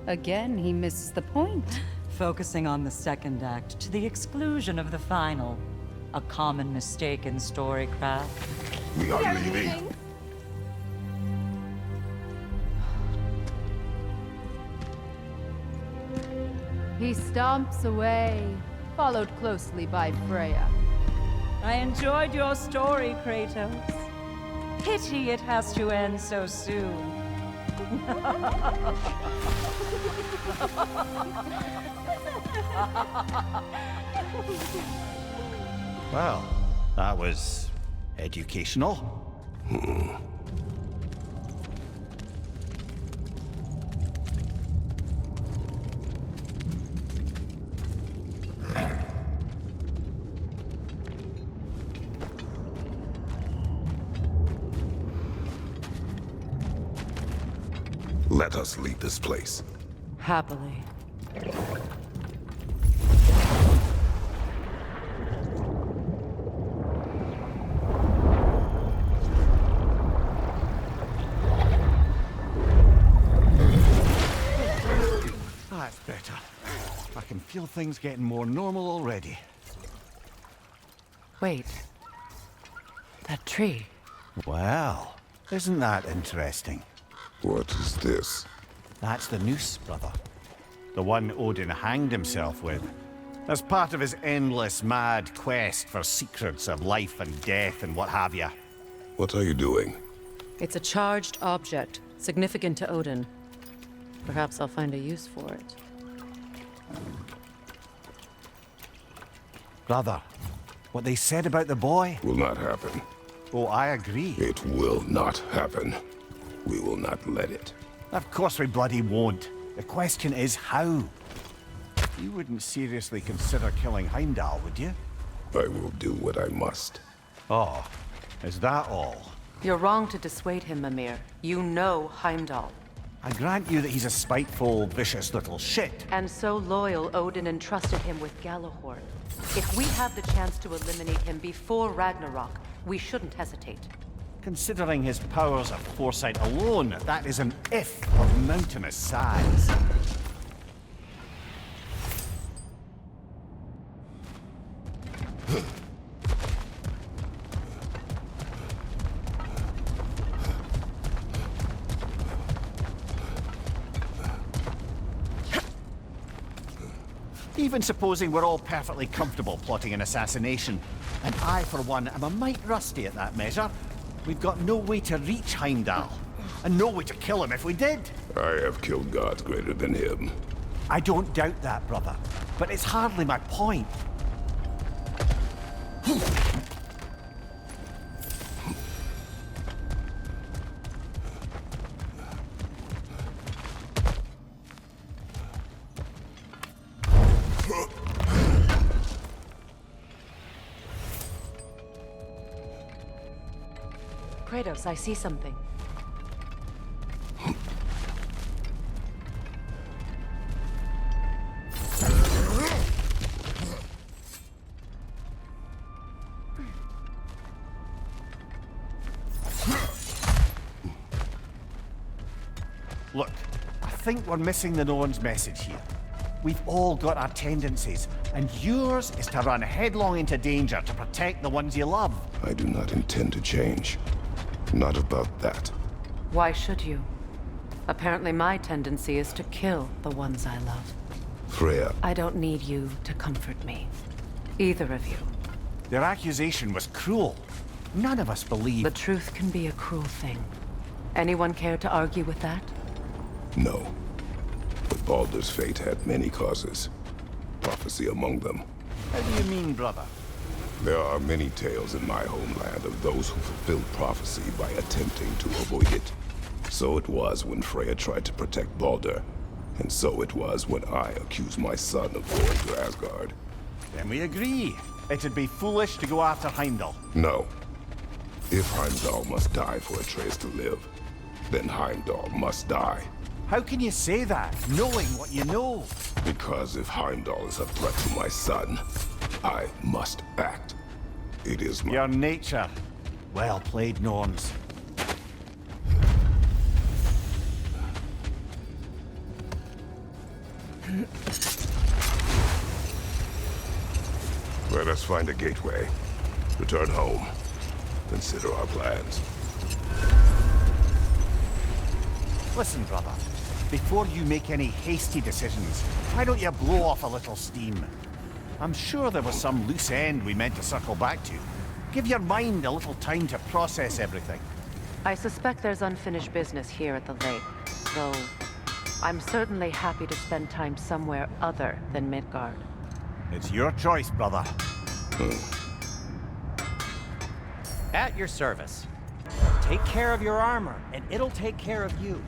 Again, he misses the point. Focusing on the second act to the exclusion of the final. A common mistake in storycraft. We are leaving. He stomps away, followed closely by Freya. I enjoyed your story, Kratos. Pity it has to end so soon. Well, that was educational. Let us leave this place. Happily. That's better. I can feel things getting more normal already. Wait. That tree. Well, isn't that interesting? What is this? That's the noose, brother. The one Odin hanged himself with. As part of his endless, mad quest for secrets of life and death and what have you. What are you doing? It's a charged object, significant to Odin. Perhaps I'll find a use for it. Brother, what they said about the boy? Will not happen. Oh, I agree. It will not happen. We will not let it. Of course we bloody won't. The question is how. You wouldn't seriously consider killing Heimdall, would you? I will do what I must. Oh, is that all? You're wrong to dissuade him, Mimir. You know Heimdall. I grant you that he's a spiteful, vicious little shit. And so loyal, Odin entrusted him with Galahorn. If we have the chance to eliminate him before Ragnarok, we shouldn't hesitate. Considering his powers of foresight alone, that is an if of mountainous size. Even supposing we're all perfectly comfortable plotting an assassination, and I, for one, am a mite rusty at that measure, we've got no way to reach Heimdall, and no way to kill him if we did. I have killed gods greater than him. I don't doubt that, brother, but it's hardly my point. Kratos, I see something. Look, I think we're missing the Norn's message here. We've all got our tendencies, and yours is to run headlong into danger to protect the ones you love. I do not intend to change. Not about that. Why should you? Apparently my tendency is to kill the ones I love. Freya. I don't need you to comfort me. Either of you. Their accusation was cruel. None of us believe... The truth can be a cruel thing. Anyone care to argue with that? No. But Baldur's fate had many causes. Prophecy among them. How do you mean, brother? There are many tales in my homeland of those who fulfilled prophecy by attempting to avoid it. So it was when Freya tried to protect Baldur. And so it was when I accused my son of going to Asgard. Then we agree. It'd be foolish to go after Heimdall. No. If Heimdall must die for Atreus to live, then Heimdall must die. How can you say that, knowing what you know? Because if Heimdall is a threat to my son, I must act. It is my... Your nature. Well played, Norns. Let us find a gateway. Return home. Consider our plans. Listen, brother. Before you make any hasty decisions, why don't you blow off a little steam? I'm sure there was some loose end we meant to circle back to. Give your mind a little time to process everything. I suspect there's unfinished business here at the lake, though I'm certainly happy to spend time somewhere other than Midgard. It's your choice, brother. At your service. Take care of your armor, and it'll take care of you.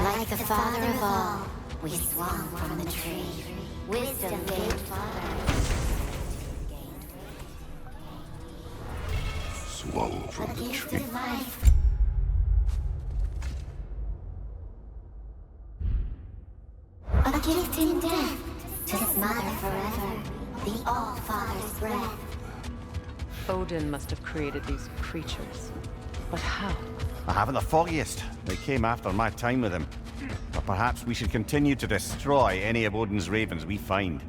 Like the father of all, we swung from the tree. Wisdom gained fathers. Swung from the tree. Life. A gift in death to smother forever the All-Father's breath. Odin must have created these creatures. But how? I haven't the foggiest. They came after my time with him. But perhaps we should continue to destroy any of Odin's ravens we find.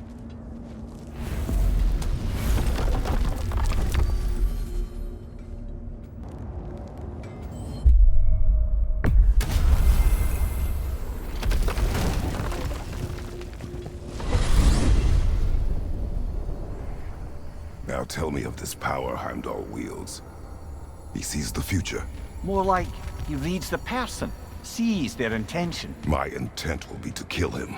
Now tell me of this power Heimdall wields. He sees the future. More like he reads the person, sees their intention. My intent will be to kill him.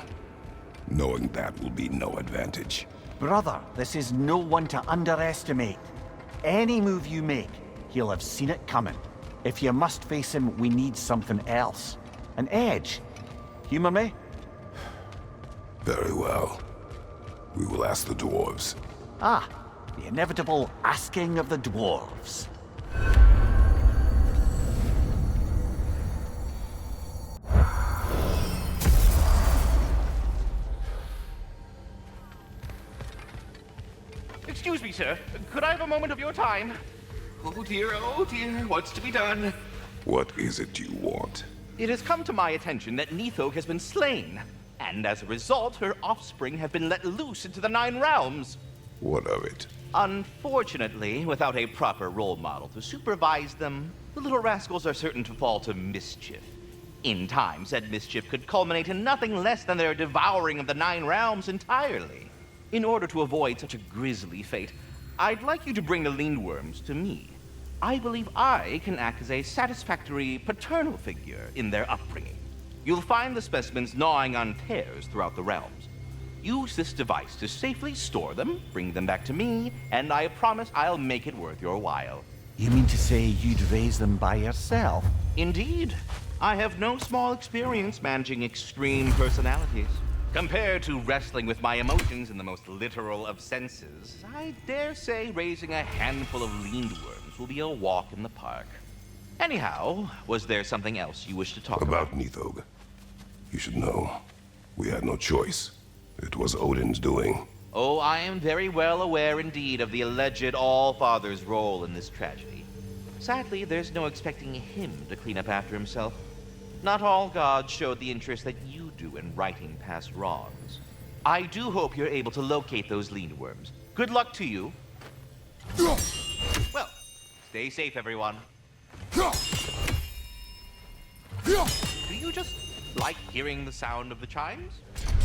Knowing that will be no advantage. Brother, this is no one to underestimate. Any move you make, he'll have seen it coming. If you must face him, we need something else. An edge. Humor me? Very well. We will ask the dwarves. Ah, the inevitable asking of the dwarves. Excuse me, sir. Could I have a moment of your time? Oh dear, what's to be done? What is it you want? It has come to my attention that Nithog has been slain, and as a result, her offspring have been let loose into the Nine Realms. What of it? Unfortunately, without a proper role model to supervise them, the little rascals are certain to fall to mischief. In time, said mischief could culminate in nothing less than their devouring of the Nine Realms entirely. In order to avoid such a grisly fate, I'd like you to bring the Lindworms to me. I believe I can act as a satisfactory paternal figure in their upbringing. You'll find the specimens gnawing on tears throughout the realms. Use this device to safely store them, bring them back to me, and I promise I'll make it worth your while. You mean to say you'd raise them by yourself? Indeed. I have no small experience managing extreme personalities. Compared to wrestling with my emotions in the most literal of senses, I dare say raising a handful of Lindworms will be a walk in the park. Anyhow, was there something else you wish to talk about? About Nithog. You should know. We had no choice. It was Odin's doing. Oh, I am very well aware indeed of the alleged All-Father's role in this tragedy. Sadly, there's no expecting him to clean up after himself. Not all gods showed the interest that you do in righting past wrongs. I do hope you're able to locate those Lindworms. Good luck to you. Well, stay safe, everyone. Do you just like hearing the sound of the chimes?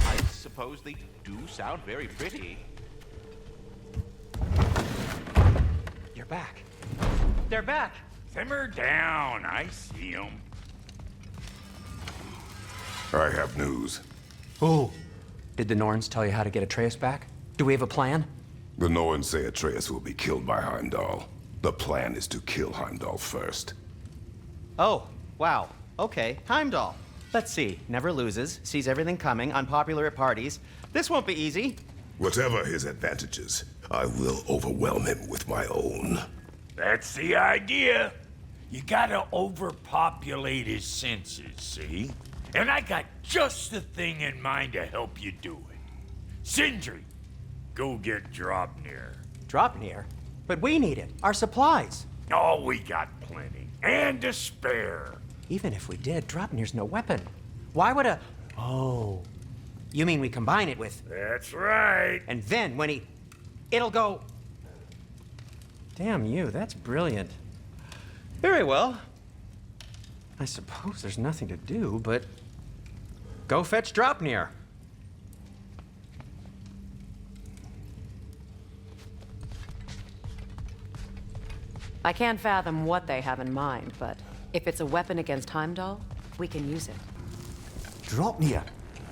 I suppose they do sound very pretty. You're back. They're back. Simmer down. I see them. I have news. Oh. Did the Norns tell you how to get Atreus back? Do we have a plan? The Norns say Atreus will be killed by Heimdall. The plan is to kill Heimdall first. Oh, wow. Okay, Heimdall. Let's see. Never loses, sees everything coming, unpopular at parties. This won't be easy. Whatever his advantages, I will overwhelm him with my own. That's the idea. You gotta overpopulate his senses, see? And I got just the thing in mind to help you do it. Sindri, go get Draupnir. Draupnir? But we need it. Our supplies. Oh, we got plenty. And to spare. Even if we did, Draupnir's no weapon. Why would a... Oh. You mean we combine it with... That's right. And then when he... It'll go... Damn you, that's brilliant. Very well. I suppose there's nothing to do, but... Go fetch Draupnir. I can't fathom what they have in mind, but if it's a weapon against Heimdall, we can use it. Draupnir?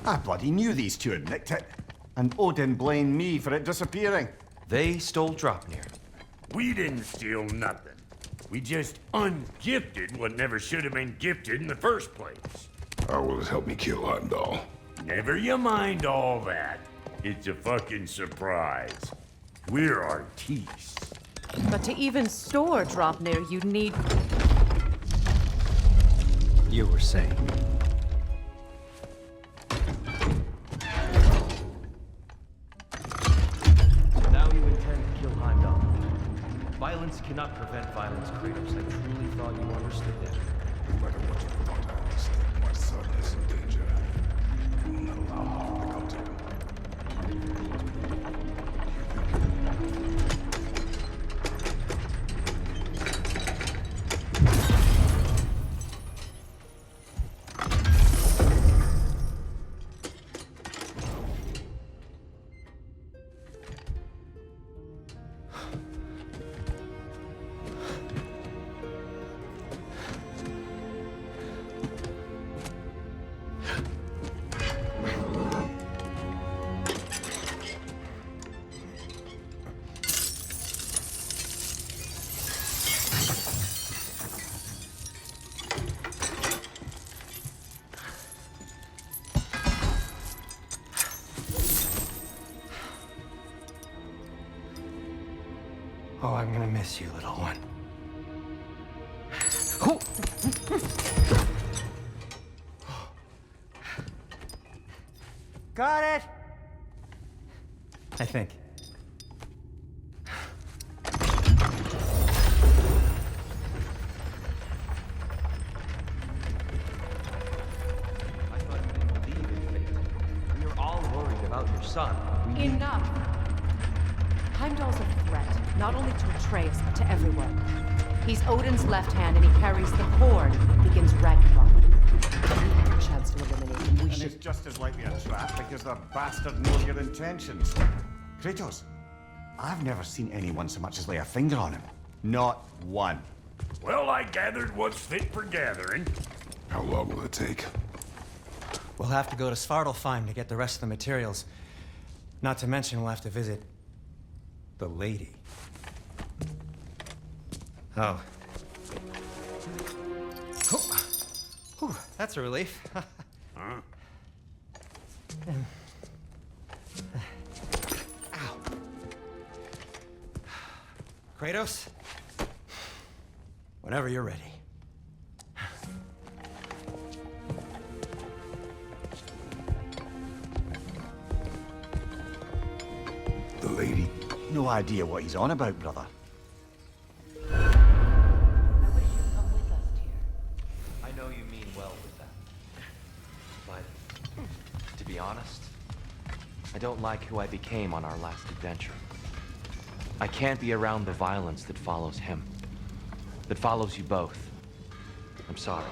I bloody knew these two had nicked it. And Odin blamed me for it disappearing. They stole Draupnir. We didn't steal nothing. We just ungifted what never should have been gifted in the first place. How will it help me kill Heimdall? Never you mind all that. It's a fucking surprise. We're artistes. But to even store Draupnir, you'd need... You were saying. Now you intend to kill Heimdall. Violence cannot prevent violence, Kratos. I truly thought you understood that. No matter what you thought I understood, my son is in danger. I will not allow harm to come to him. Oh, I'm gonna miss you, little one. Got it! I think. Son. Enough! Heimdall's a threat, not only to Atreus, but to everyone. He's Odin's left hand, and he carries the cord that begins Ragnarok. If we have a chance to eliminate him, we should... It's just as likely a trap because the bastard knows your intentions. Kratos, I've never seen anyone so much as lay a finger on him. Not one. Well, I gathered what's fit for gathering. How long will it take? We'll have to go to Svartalfheim to get the rest of the materials. Not to mention we'll have to visit the lady. Oh. Whew, that's a relief. Huh? Ow. Kratos? Whenever you're ready. The lady? No idea what he's on about, brother. I know you mean well with that. But, to be honest, I don't like who I became on our last adventure. I can't be around the violence that follows him. That follows you both. I'm sorry.